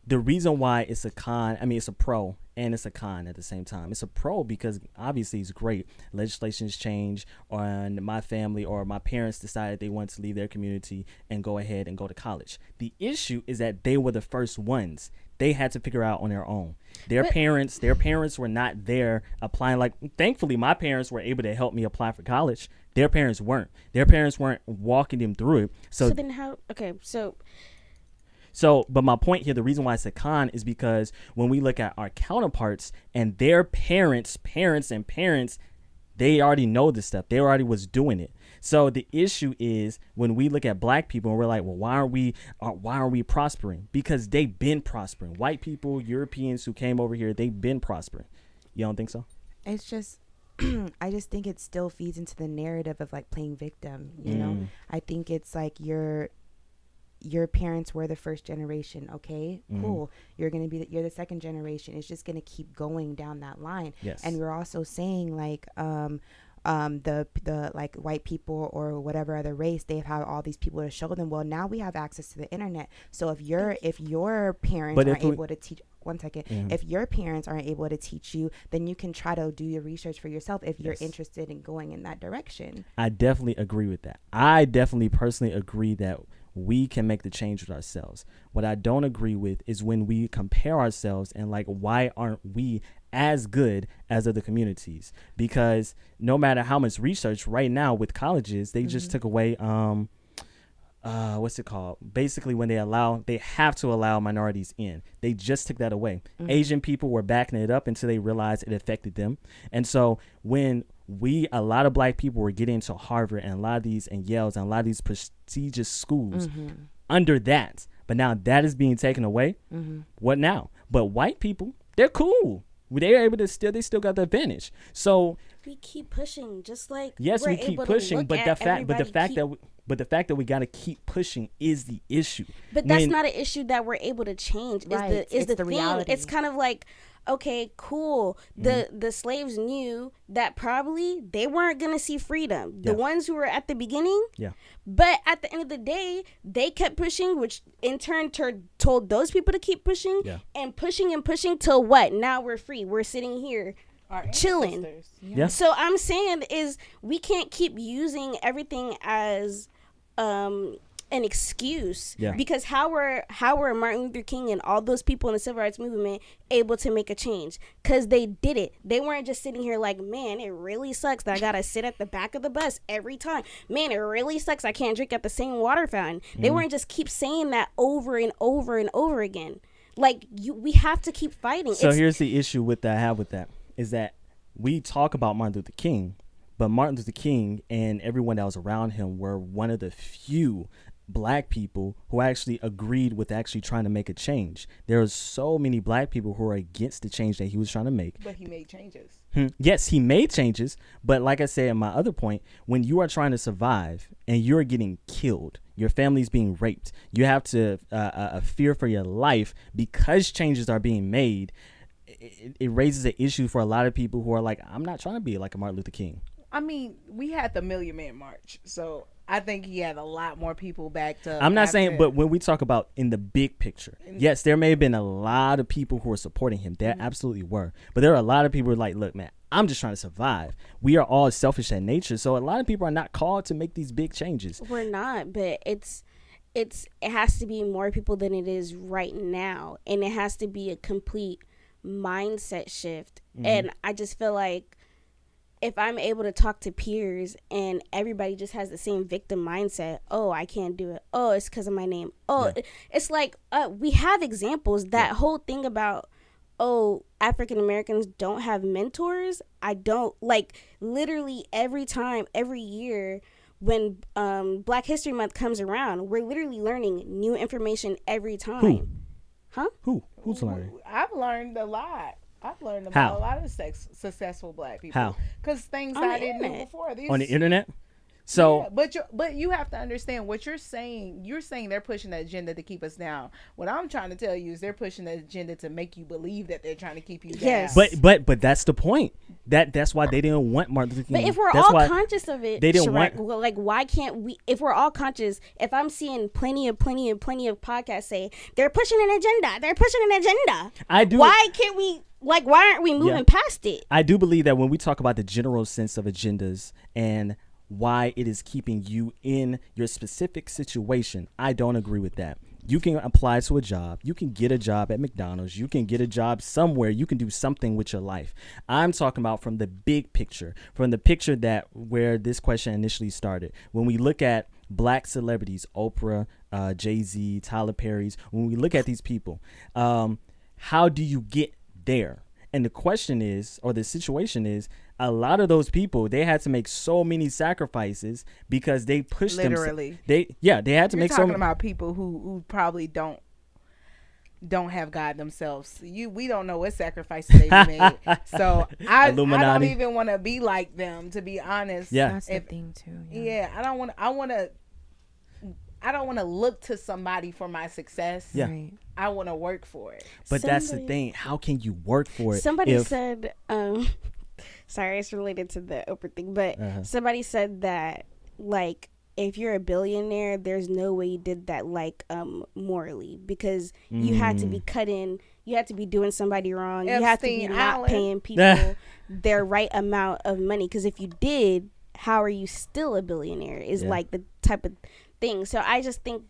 the reason why it's a con, I mean, it's a pro and it's a con at the same time. It's a pro because obviously it's great. Legislations change, and my family or my parents decided they wanted to leave their community and go ahead and go to college. The issue is that they were the first ones. They had to figure out on their own. Their parents were not there applying. Like, thankfully, my parents were able to help me apply for college. Their parents weren't. Their parents weren't walking them through it. So then how? Okay, So, but my point here, the reason why it's a con is because when we look at our counterparts and their parents, they already know this stuff. They already was doing it. So the issue is when we look at black people and we're like, well, why are we prospering? Because they've been prospering. White people, Europeans who came over here, they've been prospering. You don't think so? It's just, I just think it still feeds into the narrative of like playing victim. You know, I think it's like your parents were the first generation. Okay, cool. You're going to be you're the second generation. It's just going to keep going down that line. Yes. And we're also saying like, the like white people or whatever other race, they have all these people to show them. Well, now we have access to the internet. So if your parents aren't able to teach, one second, if your parents aren't able to teach you, then you can try to do your research for yourself if you're interested in going in that direction. I definitely agree with that. I definitely personally agree that we can make the change with ourselves. What I don't agree with is when we compare ourselves and like, why aren't we as good as other communities? Because no matter how much research right now with colleges, they just took away what's it called? Basically, when they have to allow minorities in. They just took that away. Asian people were backing it up until they realized it affected them. And so when a lot of black people were getting into Harvard and a lot of these and Yale's and a lot of these prestigious schools under that, but now that is being taken away. What now? But white people, they're cool. They're able to they still got the advantage. So we keep pushing, just like yes, we keep pushing, but the fact that we got to keep pushing is the issue. But that's not an issue that we're able to change. Right. Is the thing. reality. It's kind of like, okay, cool. The slaves knew that probably they weren't gonna see freedom. The ones who were at the beginning. Yeah. But at the end of the day, they kept pushing, which in turn told those people to keep pushing and pushing till what? Now we're free. We're sitting here chilling. Yeah. So I'm saying is we can't keep using everything as an excuse, because how were Martin Luther King and all those people in the civil rights movement able to make a change? Because they did it. They weren't just sitting here like, man, it really sucks that I gotta sit at the back of the bus every time. Man, it really sucks I can't drink at the same water fountain. They weren't just keep saying that over and over and over again. Like, we have to keep fighting. So here's the issue with that I have with that is that we talk about Martin Luther King, but Martin Luther King and everyone that was around him were one of the few black people who actually agreed with actually trying to make a change. There are so many black people who are against the change that he was trying to make. But he made changes. Yes, he made changes. But like I said in my other point, when you are trying to survive and you're getting killed, your family's being raped, you have to fear for your life because changes are being made. It raises an issue for a lot of people who are like, I'm not trying to be like a Martin Luther King. I mean, we had the Million Man March, so I think he had a lot more people backed up. I'm not saying, but when we talk about in the big picture, yes, there may have been a lot of people who were supporting him. There absolutely were. But there are a lot of people who are like, look, man, I'm just trying to survive. We are all selfish at nature. So a lot of people are not called to make these big changes. We're not, but it has to be more people than it is right now. And it has to be a complete mindset shift. And I just feel like if I'm able to talk to peers and everybody just has the same victim mindset, oh, I can't do it, oh, it's because of my name, oh, it's like we have examples. That whole thing about, oh, African Americans don't have mentors. I don't, like, literally every year when Black History Month comes around, we're literally learning new information every time. Who's learning? I've learned a lot. I've learned about a lot of successful Black people. How? Because things On I the didn't know internet. before. On the internet? So, But you have to understand what you're saying. You're saying they're pushing the agenda to keep us down. What I'm trying to tell you is they're pushing the agenda to make you believe that they're trying to keep you down. Yes. but that's the point. That's why they didn't want Martin Luther King. But if we're That's all why conscious of it, they didn't Shabach, want. well, like, why can't we? If we're all conscious, if I'm seeing plenty of podcasts say they're pushing an agenda, I do. Why can't we? Like, why aren't we moving past it? I do believe that when we talk about the general sense of agendas and why it is keeping you in your specific situation, I don't agree with that. You can apply to a job. You can get a job at McDonald's. You can get a job somewhere. You can do something with your life. I'm talking about from the big picture, from the picture that where this question initially started. When we look at Black celebrities, Oprah, Jay-Z, Tyler Perry's, when we look at these people, how do you get there? And the question is, or the situation is, a lot of those people, they had to make so many sacrifices because they pushed Literally. They had to You're make so talking many. about people who probably don't have God themselves. We don't know what sacrifices they made. So I don't Illuminati. even want to be like them, to be honest. Yeah. That's the thing too. Yeah, I don't want to look to somebody for my success. Yeah. Right. I want to work for it. But that's the thing. How can you work for it? Somebody if- said, sorry, it's related to the Oprah thing, but somebody said that, like, if you're a billionaire, there's no way you did that, like, morally, because you had to be cutting, you had to be doing somebody wrong, you had to be Epstein not Island. paying people their right amount of money, because if you did, how are you still a billionaire is like the type of thing. So I just think,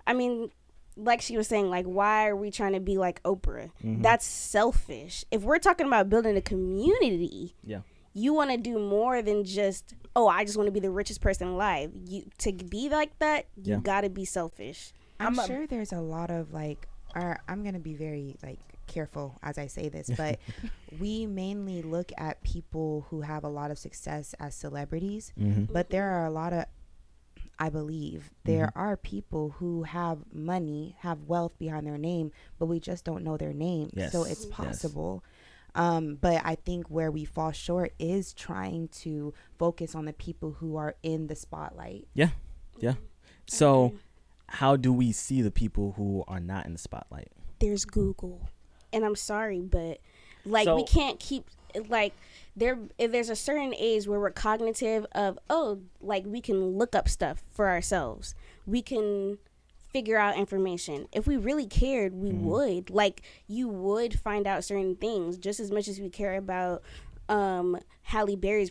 I mean, like she was saying, like, why are we trying to be like Oprah? That's selfish. If we're talking about building a community, you want to do more than just, oh, I just want to be the richest person alive. You to be like that, you gotta be selfish. I'm sure there's a lot of like, I'm gonna be very like careful as I say this, but we mainly look at people who have a lot of success as celebrities, but there are a lot of, I believe there are people who have money, have wealth behind their name, but we just don't know their name. So it's possible. But I think where we fall short is trying to focus on the people who are in the spotlight. Yeah. So how do we see the people who are not in the spotlight? There's Google, and I'm sorry, but like, So- we can't keep, like, there's a certain age where we're cognitive of, oh, like, we can look up stuff for ourselves, we can figure out information. If we really cared, we would, like, you would find out certain things just as much as we care about Halle Bailey's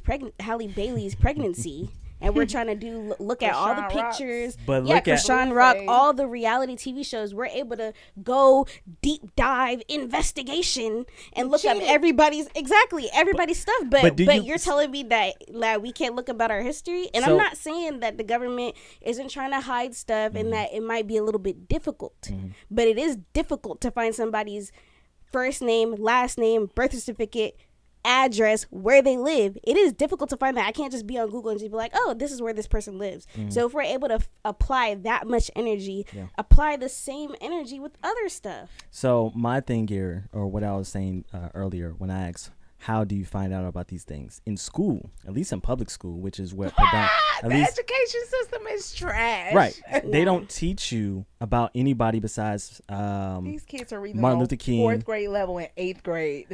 pregnancy. And we're trying to look at all the Krishan Rock's. pictures. But yeah, look at- Krishan Rock, Blueface. all the reality TV shows. We're able to go deep dive investigation and look up everybody's stuff. But do you- you're telling me that, like, we can't look about our history. And So- I'm not saying that the government isn't trying to hide stuff and that it might be a little bit difficult. But it is difficult to find somebody's first name, last name, birth certificate, address, where they live. It is difficult to find that. I can't just be on Google and just be like, oh, this is where this person lives. So if we're able to apply that much energy, apply the same energy with other stuff. So my thing here, or what I was saying earlier when I asked, how do you find out about these things? In school, at least in public school, which is what at The least education system is trash. right. They don't teach you about anybody besides These kids are reading Martin on Luther King. 4th grade level and 8th grade.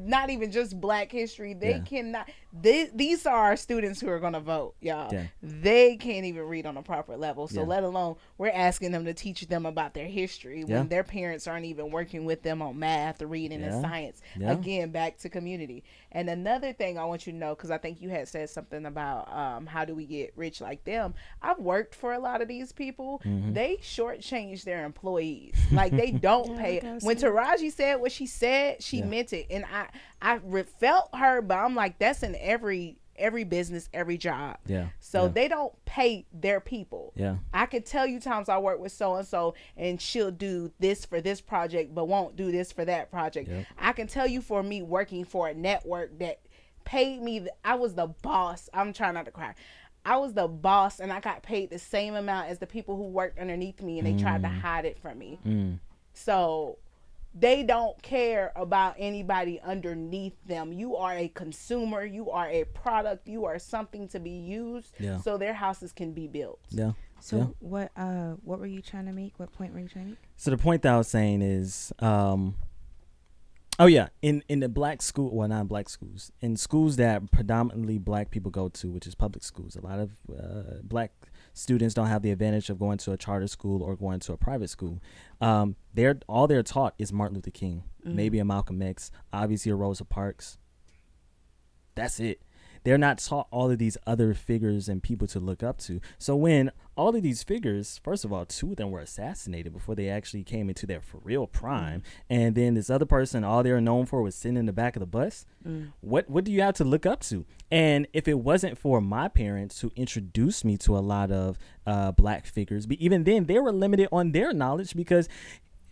Not even just Black history. They cannot. These are our students who are going to vote, y'all. Yeah. They can't even read on a proper level. So Yeah. let alone we're asking them to teach them about their history Yeah. when their parents aren't even working with them on math, reading, and Yeah. science. Yeah. Again, back to community. And another thing I want you to know, because I think you had said something about how do we get rich like them. I've worked for a lot of these people. They shortchange their employees. Like, they don't pay. When Taraji said what she said, she meant it. And I felt her, but I'm like, that's in every business, every job. So they don't pay their people. I could tell you times I work with so and so and she'll do this for this project but won't do this for that project. I can tell you for me working for a network that paid me, I was the boss. I'm trying not to cry. I was the boss and I got paid the same amount as the people who worked underneath me, and they tried to hide it from me. So they don't care about anybody underneath them. You are a consumer. You are a product. You are something to be used so their houses can be built. So what were you trying to make? What point were you trying to make? So the point that I was saying is, in the black school, well, not black schools, in schools that predominantly black people go to, which is public schools, a lot of black students don't have the advantage of going to a charter school or going to a private school. All they're taught is Martin Luther King, maybe a Malcolm X, obviously a Rosa Parks. That's it. They're not taught all of these other figures and people to look up to. So when all of these figures, first of all, 2 of them were assassinated before they actually came into their for real prime. And then this other person, all they were known for was sitting in the back of the bus. What do you have to look up to? And if it wasn't for my parents who introduced me to a lot of black figures, but even then they were limited on their knowledge, because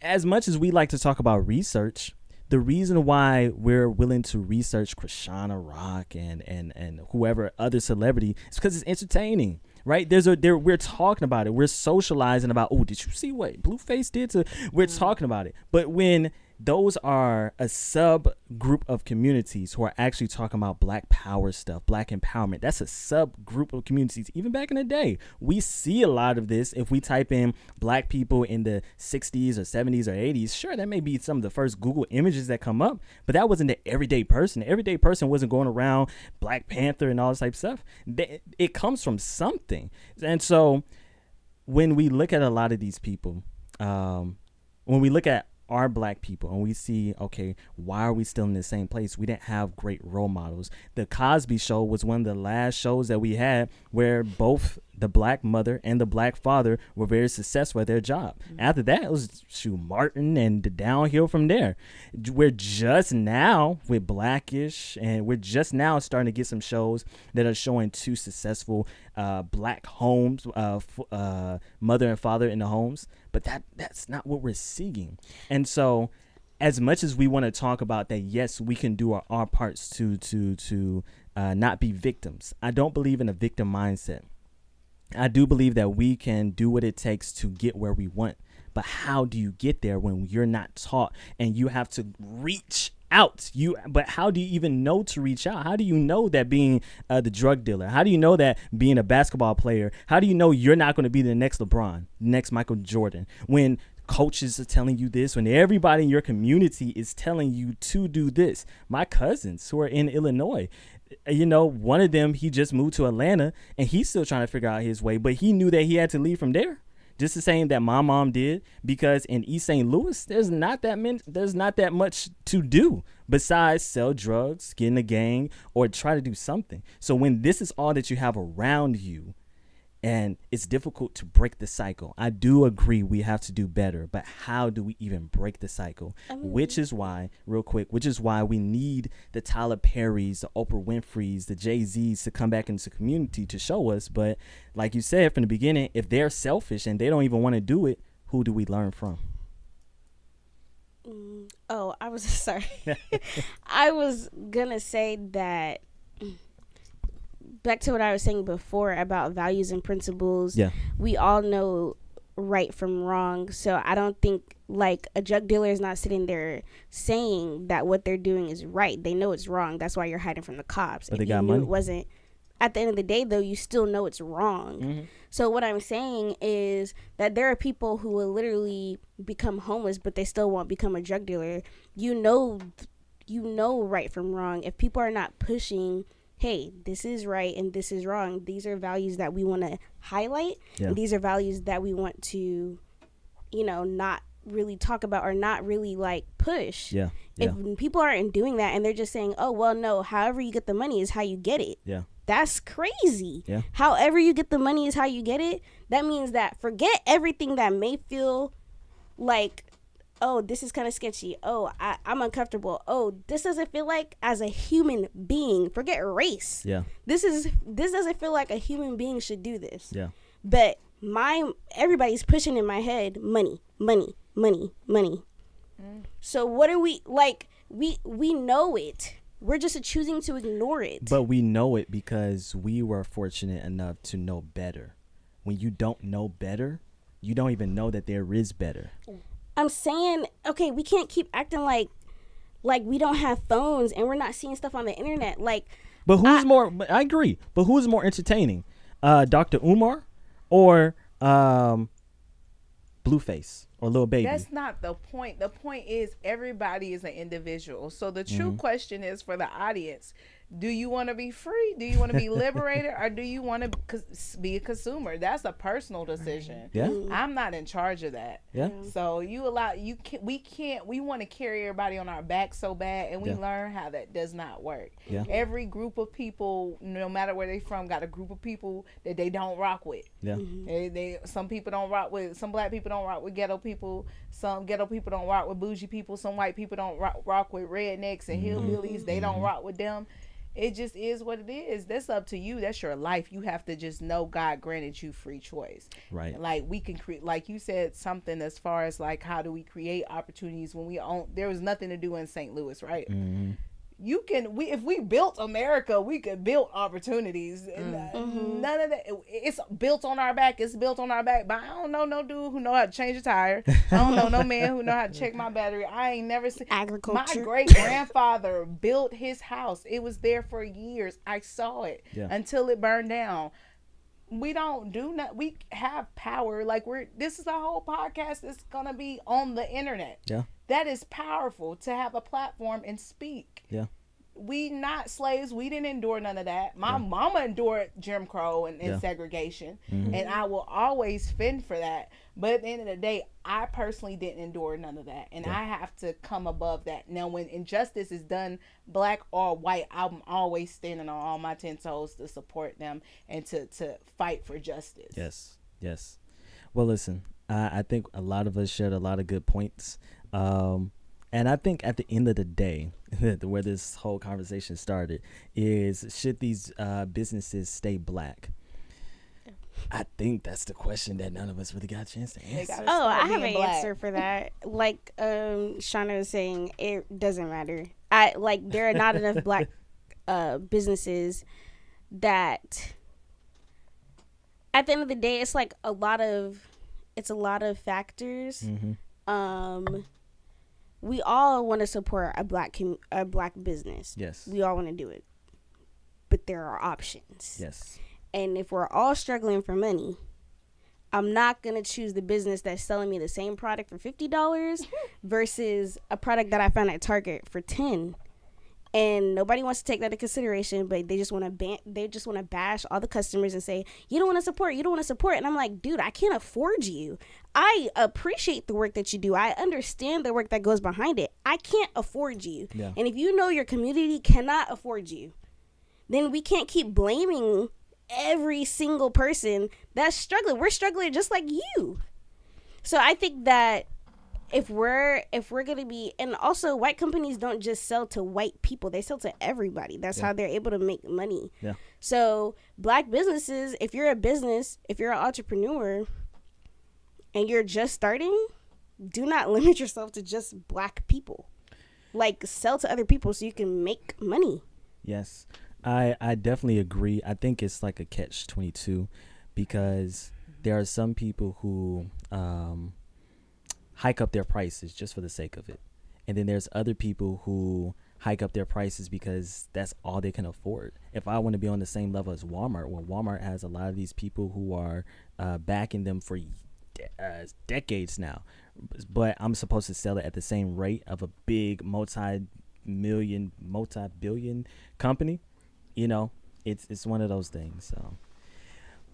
as much as we like to talk about research, the reason why we're willing to research Chonna Rock and whoever other celebrity is because it's entertaining, right? We're talking about it. We're socializing about, oh, did you see what Blueface did to? We're talking about it. But when those are a sub group of communities who are actually talking about black power stuff, black empowerment, that's a sub group of communities. Even back in the day, we see a lot of this. If we type in black people in the 60s or 70s or 80s, sure, that may be some of the first Google images that come up, but that wasn't the everyday person. The everyday person wasn't going around Black Panther and all this type of stuff. It comes from something. And so when we look at a lot of these people, when we look at are black people and we see, okay, why are we still in the same place? We didn't have great role models. The Cosby Show was one of the last shows that we had where both the black mother and the black father were very successful at their job. After that, it was Martin and the downhill from there. We're just now with Blackish, and we're just now starting to get some shows that are showing 2 successful black homes, mother and father in the homes. But that's not what we're seeing. And so as much as we want to talk about that, yes, we can do our parts to not be victims. I don't believe in a victim mindset. I do believe that we can do what it takes to get where we want. But how do you get there when you're not taught and you have to reach out? But how do you even know to reach out? How do you know that being the drug dealer? How do you know that being a basketball player? How do you know you're not going to be the next LeBron, next Michael Jordan? When coaches are telling you this, when everybody in your community is telling you to do this. My cousins who are in Illinois, one of them, he just moved to Atlanta and he's still trying to figure out his way, but he knew that he had to leave from there. Just the same that my mom did, because in East St. Louis, there's not that much to do besides sell drugs, get in a gang, or try to do something. So when this is all that you have around you, and it's difficult to break the cycle. I do agree we have to do better, but how do we even break the cycle? Which is why we need the Tyler Perrys, the Oprah Winfreys, the Jay-Z's to come back into the community to show us. But like you said from the beginning, if they're selfish and they don't even want to do it, who do we learn from? I was sorry. I was gonna say that back to what I was saying before about values and principles. Yeah, we all know right from wrong. So I don't think like a drug dealer is not sitting there saying that what they're doing is right. They know it's wrong. That's why you're hiding from the cops. But they got money. It wasn't. At the end of the day, though, you still know it's wrong. Mm-hmm. So what I'm saying is that there are people who will literally become homeless, but they still won't become a drug dealer. You know right from wrong. If people are not pushing, hey, this is right and this is wrong, these are values that we want to highlight. Yeah. And these are values that we want to, not really talk about or not really like push. Yeah. Yeah. If people aren't doing that and they're just saying, oh, well, no, however you get the money is how you get it. Yeah. That's crazy. Yeah. However you get the money is how you get it. That means that forget everything that may feel like, oh, this is kind of sketchy. Oh, I'm uncomfortable. Oh, this doesn't feel like as a human being. Forget race. Yeah. This doesn't feel like a human being should do this. Yeah. But everybody's pushing in my head money, money, money, money. So what are we like? We know it. We're just choosing to ignore it. But we know it because we were fortunate enough to know better. When you don't know better, you don't even know that there is better. I'm saying, okay, we can't keep acting like we don't have phones and we're not seeing stuff on the internet. Like, but who's more? I agree. But who's more entertaining, Dr. Umar or Blueface or Lil Baby? That's not the point. The point is everybody is an individual. So the true question is for the audience: do you want to be free? Do you want to be liberated, or do you want to be a consumer? That's a personal decision. Yeah. I'm not in charge of that. Yeah. So we want to carry everybody on our back so bad, and we learn how that does not work. Yeah. Every group of people, no matter where they from, got a group of people that they don't rock with. Yeah. Some people don't rock with, some black people don't rock with ghetto people. Some ghetto people don't rock with bougie people. Some white people don't rock with rednecks and hillbillies. They don't rock with them. It just is what it is. That's up to you. That's your life. You have to just know God granted you free choice. Right. Like we can create, like you said, something as far as like how do we create opportunities when we own. There was nothing to do in St. Louis, right? Mm-hmm. If we built America, we could build opportunities. None of that. It's built on our back. It's built on our back. But I don't know no dude who know how to change a tire. I don't know no man who know how to check my battery. I ain't never seen Agriculture. My great grandfather built his house. It was there for years. I saw it until it burned down. We don't do nothing. We have power. Like this is our whole podcast. It's gonna be on the internet. Yeah. That is powerful to have a platform and speak. Yeah. We not slaves. We didn't endure none of that. My mama endured Jim Crow and segregation, and I will always fend for that. But at the end of the day, I personally didn't endure none of that, and I have to come above that. Now, when injustice is done, black or white, I'm always standing on all my 10 toes to support them and to fight for justice. Yes. Yes. Well, listen, I think a lot of us shared a lot of good points. And I think at the end of the day, where this whole conversation started, is should these businesses stay black? I think that's the question that none of us really got a chance to answer. I have an answer for that. Like Chonna was saying, it doesn't matter. There are not enough black businesses that at the end of the day, it's like a lot of factors. We all want to support a black business. Yes. We all want to do it. But there are options. Yes. And if we're all struggling for money, I'm not going to choose the business that's selling me the same product for $50 versus a product that I found at Target for $10. And nobody wants to take that into consideration, but they just want to bash all the customers and say, you don't want to support. And I'm like, dude, I can't afford you. I appreciate the work that you do. I understand the work that goes behind it. I can't afford you. Yeah. And if you know your community cannot afford you, then we can't keep blaming every single person that's struggling. We're struggling just like you. So I think that if we're gonna be, and also white companies don't just sell to white people, they sell to everybody. That's how they're able to make money. Yeah. So black businesses, if you're an entrepreneur and you're just starting, do not limit yourself to just black people. Like, sell to other people so you can make money. Yes. I definitely agree. I think it's like a catch-22 because there are some people who hike up their prices just for the sake of it. And then there's other people who hike up their prices because that's all they can afford. If I want to be on the same level as Walmart, well, Walmart has a lot of these people who are backing them for decades now. But I'm supposed to sell it at the same rate of a big multi-billion company. You know, it's one of those things. So,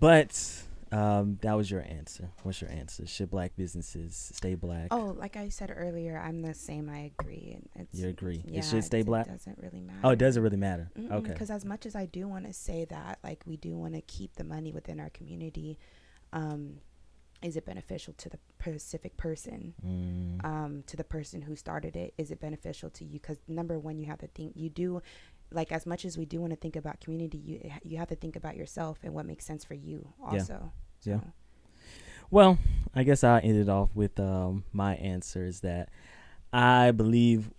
but That was your answer. What's your answer? Should black businesses stay black? Oh, like I said earlier, I'm the same. I agree. And You agree? Yeah, It should stay black? It doesn't really matter. Oh, it doesn't really matter. Okay. Because as much as I do want to say that, like, we do want to keep the money within our community, is it beneficial to the specific person? To the person who started it? Is it beneficial to you? Because number one, you have to think, you do, like, as much as we do want to think about community, you have to think about yourself and what makes sense for you also. Yeah. Well, I guess I'll end it off with my answer is that I believe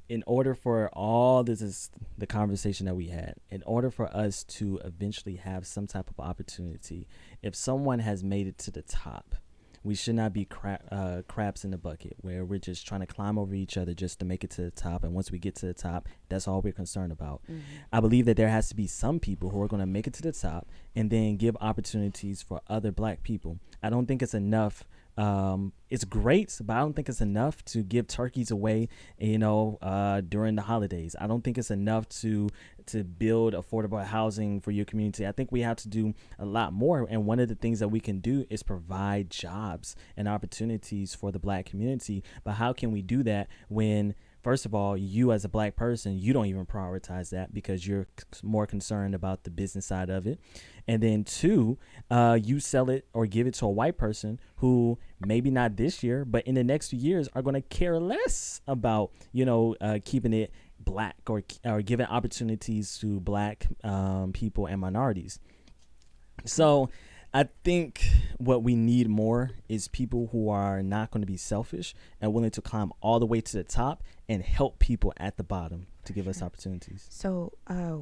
in order for all this is the conversation that we had, in order for us to eventually have some type of opportunity, if someone has made it to the top, we should not be crabs in the bucket where we're just trying to climb over each other just to make it to the top. And once we get to the top, that's all we're concerned about. I believe that there has to be some people who are going to make it to the top and then give opportunities for other black people. I don't think it's enough. It's great, but I don't think it's enough to give turkeys away, during the holidays. I don't think it's enough to build affordable housing for your community. I think we have to do a lot more. And one of the things that we can do is provide jobs and opportunities for the black community. But how can we do that when, first of all, you as a black person, you don't even prioritize that because you're more concerned about the business side of it. And then two, you sell it or give it to a white person who maybe not this year, but in the next few years are going to care less about, keeping it black or giving opportunities to black people and minorities. So I think what we need more is people who are not going to be selfish and willing to climb all the way to the top and help people at the bottom to give us opportunities. So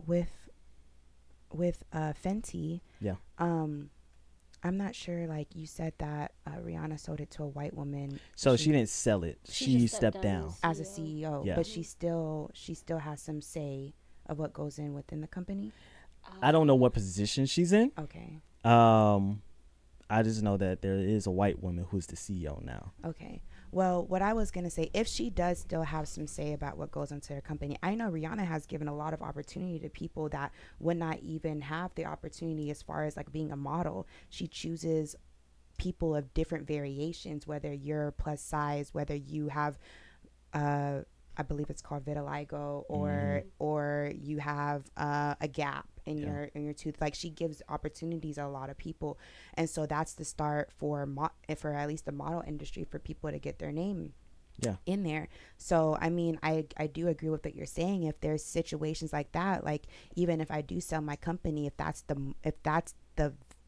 with Fenty, yeah, I'm not sure, like you said that Rihanna sold it to a white woman. So she didn't sell it. She stepped down as a CEO, yeah. But she still has some say of what goes in within the company. I don't know what position she's in. Okay. I just know that there is a white woman who's the CEO now. Okay. Well, what I was going to say, if she does still have some say about what goes into her company, I know Rihanna has given a lot of opportunity to people that would not even have the opportunity as far as like being a model. She chooses people of different variations, whether you're plus size, whether you have, I believe it's called vitiligo, or you have a gap in your tooth. Like, she gives opportunities to a lot of people, and so that's the start for at least the model industry, for people to get their name in there. So I mean, I do agree with what you're saying. If there's situations like that, like even if I do sell my company, if that's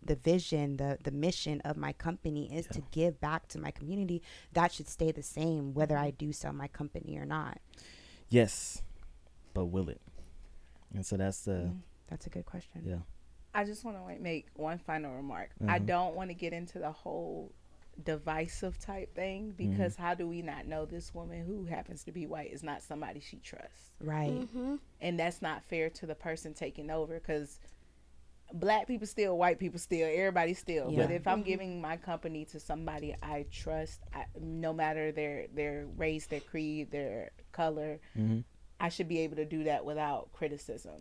the vision, the mission of my company is to give back to my community, that should stay the same whether I do sell my company or not. Yes, but will it? And so that's a good question. Yeah. I just want to make one final remark. I don't want to get into the whole divisive type thing, because how do we not know this woman who happens to be white is not somebody she trusts? Right. And that's not fair to the person taking over, because black people still, white people still, everybody still. Yeah. But if I'm giving my company to somebody I trust, no matter their race, their creed, their color, I should be able to do that without criticism.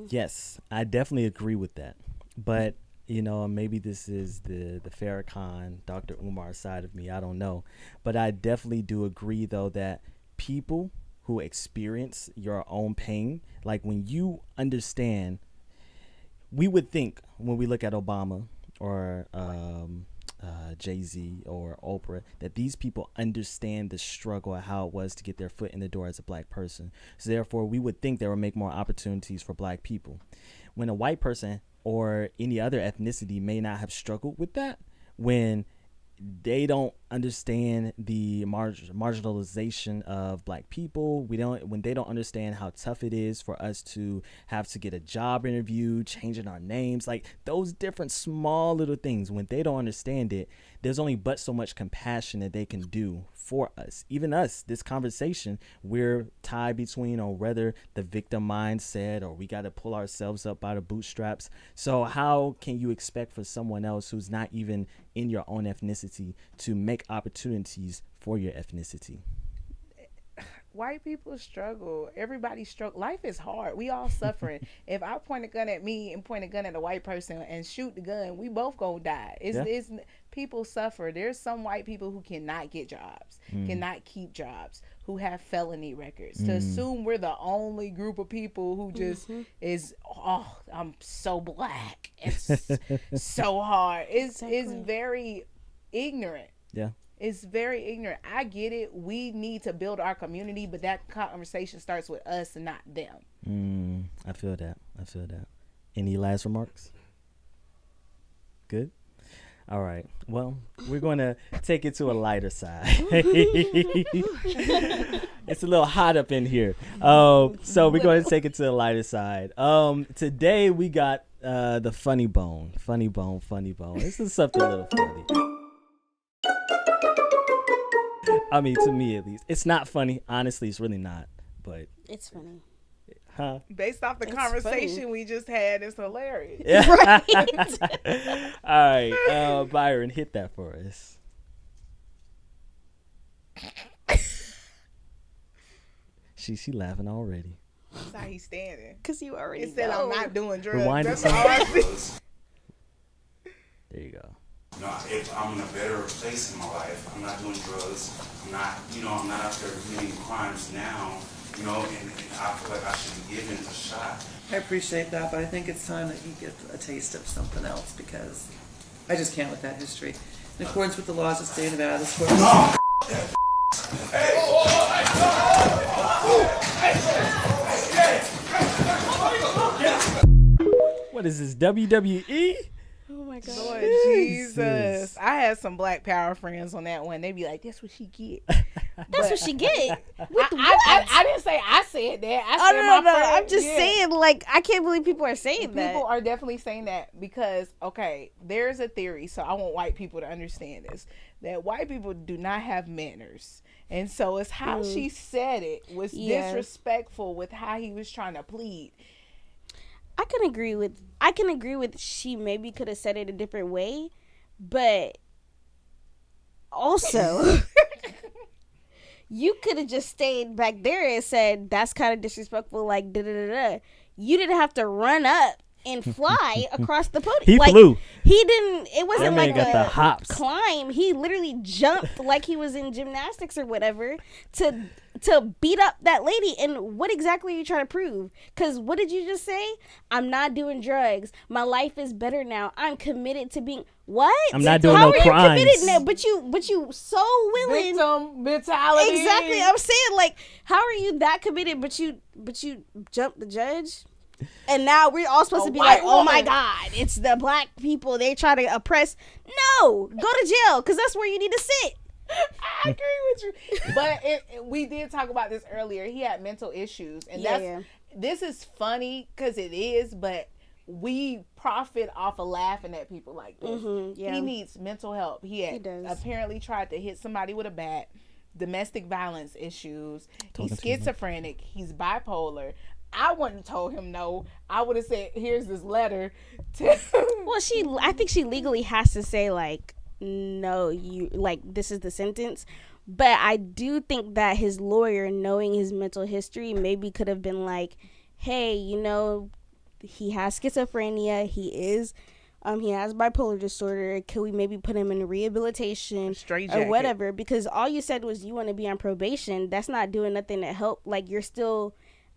Yes, I definitely agree with that. But, maybe this is the Farrakhan, Dr. Umar side of me. I don't know. But I definitely do agree, though, that people who experience your own pain, like when you understand, we would think when we look at Obama or Jay-Z or Oprah, that these people understand the struggle of how it was to get their foot in the door as a black person. So therefore, we would think they would make more opportunities for black people. When a white person or any other ethnicity may not have struggled with that, when they don't understand the marginalization of black people, when they don't understand how tough it is for us to have to get a job interview, changing our names, like those different small little things, when they don't understand it, there's only but so much compassion that they can do for us. Even us, this conversation, we're tied between on whether the victim mindset or we got to pull ourselves up by the bootstraps. So how can you expect for someone else who's not even in your own ethnicity to make opportunities for your ethnicity? white people struggle. Everybody struggle. Life is hard. We all suffering. If I point a gun at me and point a gun at a white person and shoot the gun, we both gonna die. It's people suffer. There's some white people who cannot get jobs, cannot keep jobs, who have felony records. To assume we're the only group of people who just is, oh, I'm so black. It's so hard. It's very ignorant. Yeah. It's very ignorant. I get it. We need to build our community, but that conversation starts with us and not them. I feel that. Any last remarks? Good. All right. Well, we're going to take it to a lighter side. It's a little hot up in here. So we're going to take it to the lighter side. Today we got the funny bone. This is something a little funny. I mean, to me at least. It's not funny. Honestly, it's really not. But It's funny. huh? Based off the It's conversation funny. we just had, it's hilarious. Yeah. Right. All right. Byron, hit that for us. She laughing already. That's how he's standing. Because you already It said know. I'm not doing drugs. Rewind That's it all I see. There you go. You know, if I'm in a better place in my life, I'm not doing drugs, I'm not out there committing crimes now, and I feel like I should be given a shot. I appreciate that, but I think it's time that you get a taste of something else because I just can't with that history. In accordance with the laws of the state of Nevada, this court. No! What is this, WWE? Oh my God. Lord Jesus. I had some black power friends on that one. They be like, that's what she get. That's what she get. I didn't say I said that. I Oh, said no. my friend, I'm just yeah. saying, like, I can't believe people are saying that. People are definitely saying that because, okay, there's a theory, so I want white people to understand this, that white people do not have manners. And so it's how she said it was disrespectful with how he was trying to plead. I can agree with she maybe could have said it a different way, but also you could have just stayed back there and said that's kind of disrespectful, like da da da da. You didn't have to run up and fly across the podium. He like, flew. He didn't. It wasn't man like got the a hops. climb. He literally jumped like he was in gymnastics or whatever to beat up that lady. And what exactly are you trying to prove? Because what did you just say? I'm not doing drugs. My life is better now. I'm committed to being what? I'm not doing How no are crimes. you committed now? But you so willing. Victim mentality. Exactly. I'm saying, like, how are you that committed? But you jumped the judge. And now we're all supposed to be like, oh my God, it's the black people. They try to oppress. No, go to jail because that's where you need to sit. I agree with you. But we did talk about this earlier. He had mental issues. And this is funny because it is, but we profit off of laughing at people like this. He needs mental help. He does. apparently tried to hit somebody with a bat, domestic violence issues. He's schizophrenic. He's bipolar. I wouldn't have told him no. I would have said, here's this letter. Well, I think she legally has to say, like, no, you, like, this is the sentence. But I do think that his lawyer, knowing his mental history, maybe could have been like, hey, he has schizophrenia. He has bipolar disorder. Could we maybe put him in rehabilitation or whatever? Because all you said was you want to be on probation. That's not doing nothing to help. Like, you're still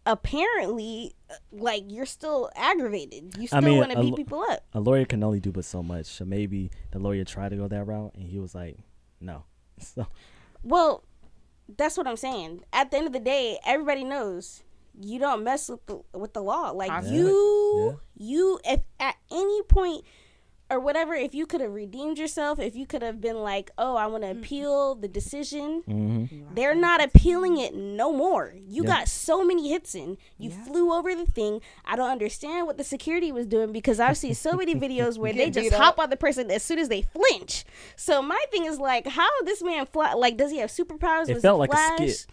apparently, like, you're still aggravated. You still want to beat people up. A lawyer can only do but so much. So maybe the lawyer tried to go that route and he was like, no. So, well, that's what I'm saying. At the end of the day, everybody knows you don't mess with the law. Like, you if at any point or whatever, if you could have redeemed yourself, if you could have been like, oh, I want to appeal the decision, they're not appealing it no more. You got so many hits in. You flew over the thing. I don't understand what the security was doing because I've seen so many videos where they just hop on the person as soon as they flinch. So my thing is, like, how this man fly? Like, does he have superpowers? It felt like a skit.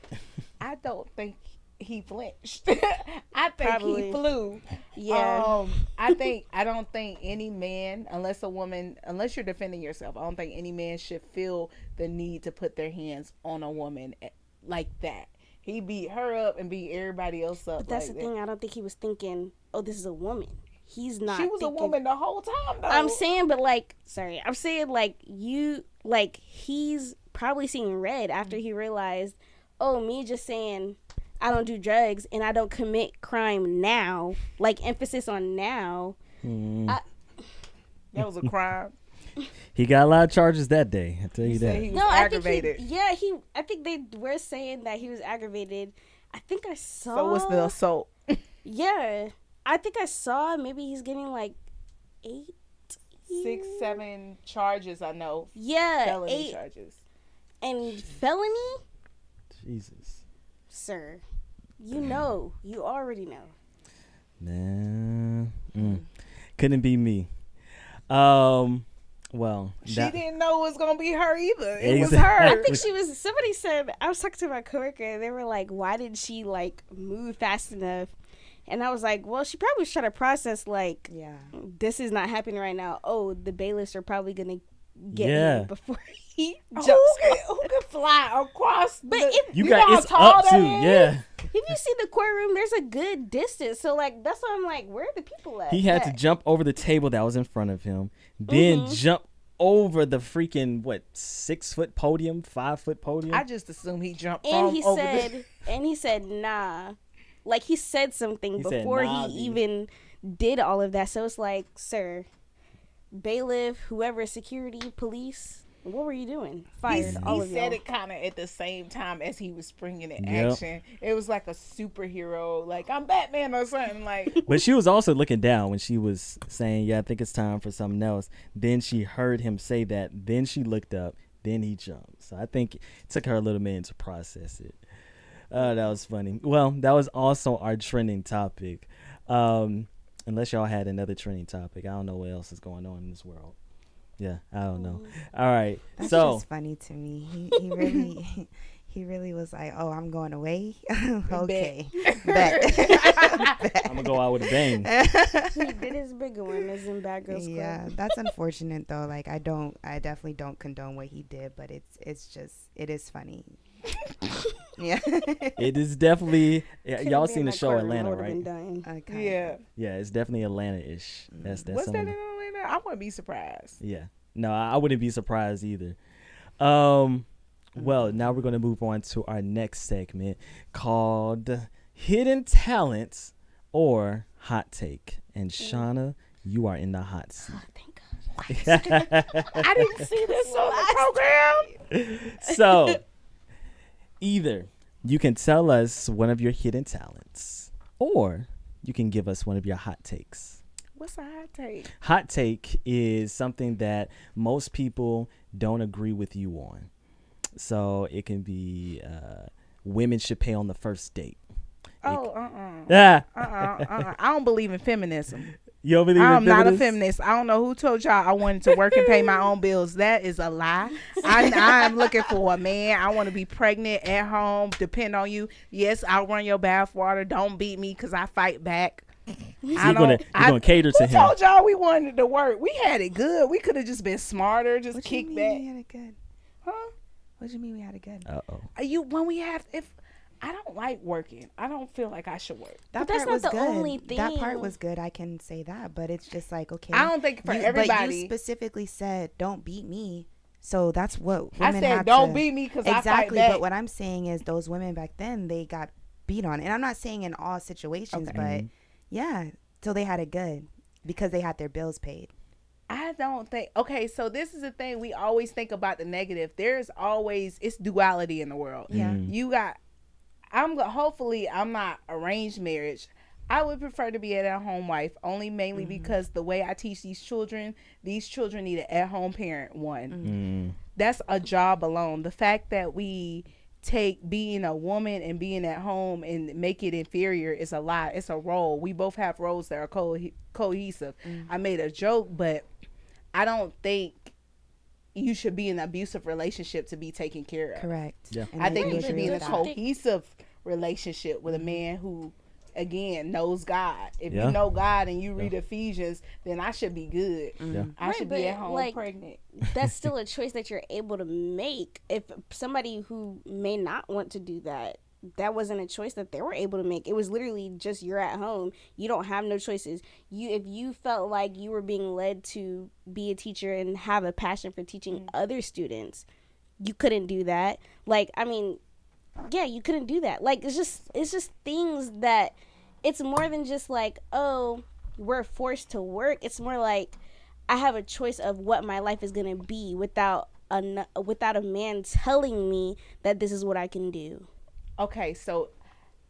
I don't think he flinched. I think he flew. Yeah. I don't think any man, unless you're defending yourself, I don't think any man should feel the need to put their hands on a woman like that. He beat her up and beat everybody else up. But that's like the thing. I don't think he was thinking, "Oh, this is a woman." He's not. She was thinking, a woman the whole time, though. I'm saying, but like, sorry, I'm saying like you, like he's probably seeing red after he realized, oh, me just saying I don't do drugs and I don't commit crime now, like emphasis on now. that was a crime. He got a lot of charges that day. I tell you said that. he was No, aggravated. I think they were saying that he was aggravated. I think I saw. So what's the assault? Yeah, I think I saw. Maybe he's getting like 8, 6, 7 charges. I know. yeah, Felony 8 charges. and felony. Jesus. Sir, you already know. Nah. Couldn't be me. Well, She didn't know it was gonna be her either. It was her. Exactly. I think she was. Somebody said, I was talking to my coworker, and they were like, "Why did she like move fast enough?" And I was like, "Well, she probably was trying to process like, Yeah. this is not happening right now. Oh, the bailiffs are probably gonna get Yeah. him before he Who jumps." can fly across? But the, if You know got how it's tall up that too. is? Yeah. if you see the courtroom, there's a good distance. So like, that's why I'm like, where are the people at? He had to jump over the table that was in front of him, then jump over the freaking 6-foot podium, 5-foot podium. I just assumed he jumped And from he over said, and he said, nah. Like he said something He said, before "Nah, he B." even did all of that. So it's like, sir, bailiff, whoever, security, police, what were you doing? Fired all he of said y'all. it kind of at the same time as he was springing in Yep. action. It was like a superhero, like I'm Batman or something. Like But she was also looking down when she was saying, yeah, I think it's time for something else. Then she heard him say that. Then she looked up. Then he jumped. So I think it took her a little minute to process it. That was funny. Well, that was also our trending topic. Unless y'all had another trending topic. I don't know what else is going on in this world. Yeah, I don't know. All right. That's so just funny to me. He really he really was like, "Oh, I'm going away." Okay, bet. I'm gonna go out with a bang. He did his bigger one as in Bad Girls Club. Yeah, that's unfortunate though. Like I definitely don't condone what he did, but it is funny. Yeah. It is definitely. Yeah, Could've y'all been seen in the that show courtroom, I Atlanta, would've right? been dying. Okay. yeah, Yeah, it's definitely Atlanta-ish. That's what's some that of in the- Atlanta? I wouldn't be surprised. Yeah. No, I wouldn't be surprised either. Well, now we're going to move on to our next segment called Hidden Talents or Hot Take. And Chonna, you are in the hot seat. Thank God. I didn't see this on the program. So, either you can tell us one of your hidden talents or you can give us one of your hot takes. What's a hot take? Hot take is something that most people don't agree with you on. So it can be women should pay on the first date. I don't believe in feminism. You don't believe I'm in not a feminists? feminist. I don't know who told y'all I wanted to work and pay my own bills. That is a lie. I'm looking for a man. I want to be pregnant at home, depend on you. Yes, I'll run your bath water. Don't beat me because I fight back. So you're gonna cater to Who him. told y'all we wanted to work? We had it good. We could have just been smarter, just What you kick mean back. we had it good? Huh? What do you mean we had it good? Uh-oh. If I don't like working, I don't feel like I should work. That But that's part not was the good. only That part thing. was good. I can say that, but it's just like okay. I don't think for But everybody. you specifically said don't beat me, so that's what I women said have don't to, beat me because I fight exactly. back. But what I'm saying is those women back then they got beat on, and I'm not saying in all situations, Okay. but yeah, so they had it good because they had their bills paid. I don't think. Okay, so this is the thing. We always think about the negative. There's always it's duality in the world. Yeah. You got. Hopefully I'm not arranged marriage. I would prefer to be an at-home wife, only mainly because the way I teach these children need an at-home parent. One, that's a job alone. The fact that we take being a woman and being at home and make it inferior is a lie. It's a role. We both have roles that are cohesive. I made a joke, but I don't think you should be in an abusive relationship to be taken care of. Correct. Yeah. And I think do you should agree be in a with that. cohesive relationship with a man who, again, knows God. If Yeah. you know God and you read Ephesians, then I should be good. Yeah. I Right, should be but, at home like, pregnant. That's still a choice that you're able to make. If somebody who may not want to do that that wasn't a choice that they were able to make. It was literally just you're at home. You don't have no choices. If you felt like you were being led to be a teacher and have a passion for teaching other students, you couldn't do that. Like, I mean, yeah, you couldn't do that. Like, it's just things that, it's more than just like, oh, we're forced to work. It's more like I have a choice of what my life is gonna be without a man telling me that this is what I can do. Okay, so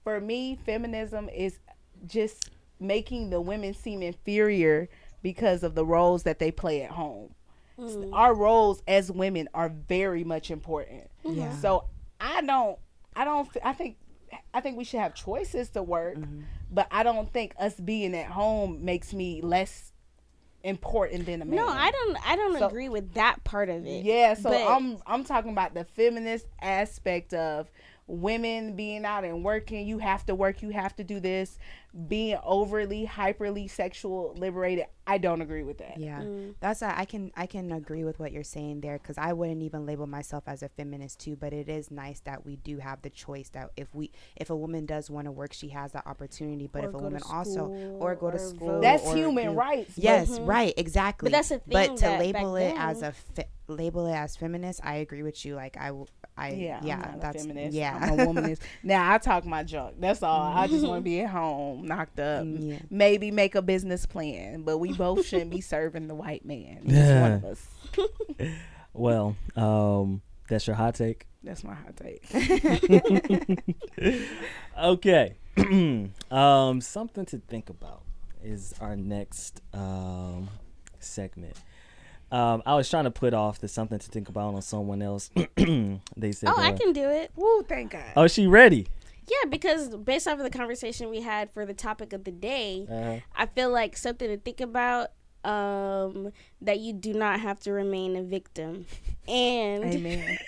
for me, feminism is just making the women seem inferior because of the roles that they play at home. Our roles as women are very much important. Yeah. So I think we should have choices to work, but I don't think us being at home makes me less important than a man. No, I don't agree with that part of it. Yeah, so I'm talking about the feminist aspect of women being out and working. You have to work, you have to do this, being overly hyperly sexual liberated. I don't agree with that. Yeah, that's I can agree with what you're saying there, because I wouldn't even label myself as a feminist too, but it is nice that we do have the choice that if a woman does want to work, she has that opportunity. But if a woman also go to school, that's human rights. Yes, right, exactly. But that's the thing. But to that label it then, as label it as feminist, I agree with you. Like I'm not that's a feminist. Yeah, I'm a womanist. Now I talk my junk. That's all. I just want to be at home, knocked up. Maybe make a business plan, but we both shouldn't be serving the white man. Just one of us. Well, that's your hot take. That's my hot take. Okay. Something to think about is our next segment. I was trying to put off the something to think about on someone else. They said, I can do it. Woo, thank God. Oh, she ready? Yeah, because based off of the conversation we had for the topic of the day, I feel like something to think about, that you do not have to remain a victim. And Amen.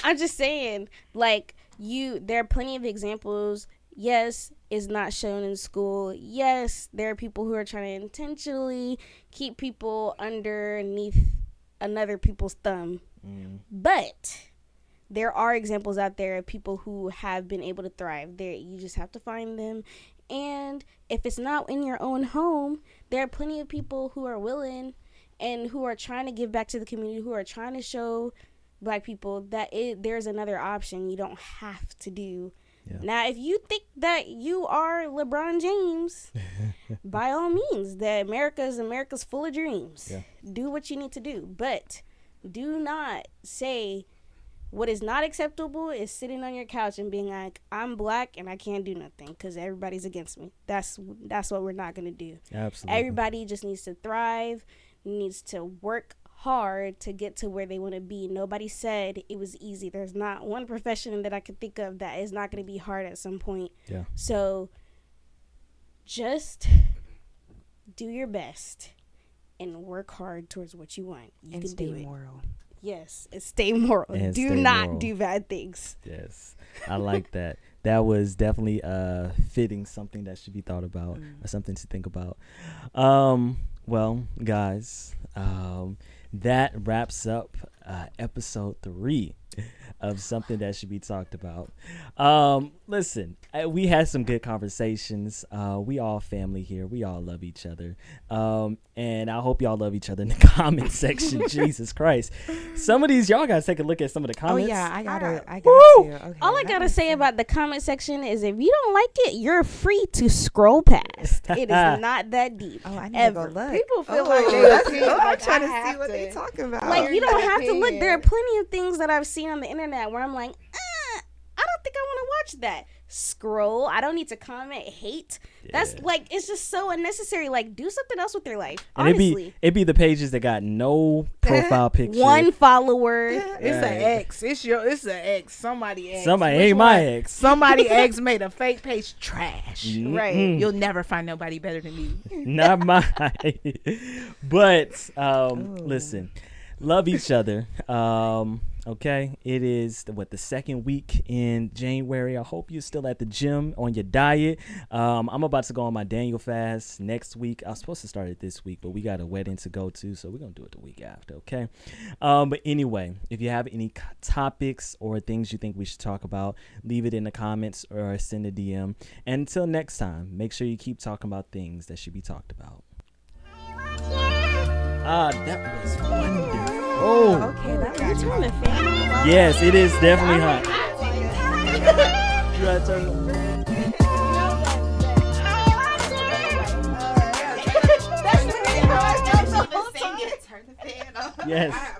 I'm just saying, like, there are plenty of examples. Yes, it's not shown in school. Yes, there are people who are trying to intentionally keep people underneath another people's thumb. But there are examples out there of people who have been able to thrive. You just have to find them. And if it's not in your own home, there are plenty of people who are willing and who are trying to give back to the community, who are trying to show Black people that there's another option. You don't have to do. Yeah. Now, if you think that you are LeBron James, by all means, that America's full of dreams. Yeah. Do what you need to do. But do not say, what is not acceptable is sitting on your couch and being like, I'm Black and I can't do nothing because everybody's against me. That's what we're not going to do. Absolutely. Everybody just needs to thrive, needs to work hard to get to where they want to be. Nobody said it was easy. There's not one profession that I could think of that is not going to be hard at some point. Yeah. So just do your best and work hard towards what you want. You and can stay do it. Moral. Yes, and stay moral. And do stay not moral. do bad things. Yes, I like that. That was definitely fitting, something that should be thought about, or something to think about. Well, guys, that wraps up episode 3 of something that should be talked about. Listen, we had some good conversations. We all family here. We all love each other. And I hope y'all love each other in the comment section. Jesus Christ. Some of these, y'all gotta take a look at some of the comments. Oh yeah, I got to. Okay, all I gotta say about the comment section is, if you don't like it, you're free to scroll past. It is not that deep. Oh, I need to go look. People feel like I'm trying to see what they're talking about. Like, you don't have to look. There are plenty of things that I've seen on the internet where I'm like, I don't think I want to watch that. Scroll. I don't need to comment hate. Yeah. That's like, it's just so unnecessary. Like, do something else with your life. Honestly, it'd be the pages that got no profile picture, 1 follower. It's an ex. It's an ex. Somebody ex. Somebody ain't my ex. Somebody ex made a fake page. Trash. Mm-hmm. Right. You'll never find nobody better than me. Not mine. But listen. Love each other. Okay, it is the second week in January. I hope you're still at the gym on your diet. I'm about to go on my Daniel fast next week. I was supposed to start it this week, but we got a wedding to go to, so we're gonna do it the week after. Okay. But anyway, if you have any topics or things you think we should talk about, leave it in the comments or send a DM. And until next time, make sure you keep talking about things that should be talked about. That was wonderful. Oh, Okay, that's you turn the fan on. yes, it is definitely hot. You gotta turn Turn the fan off. Yes.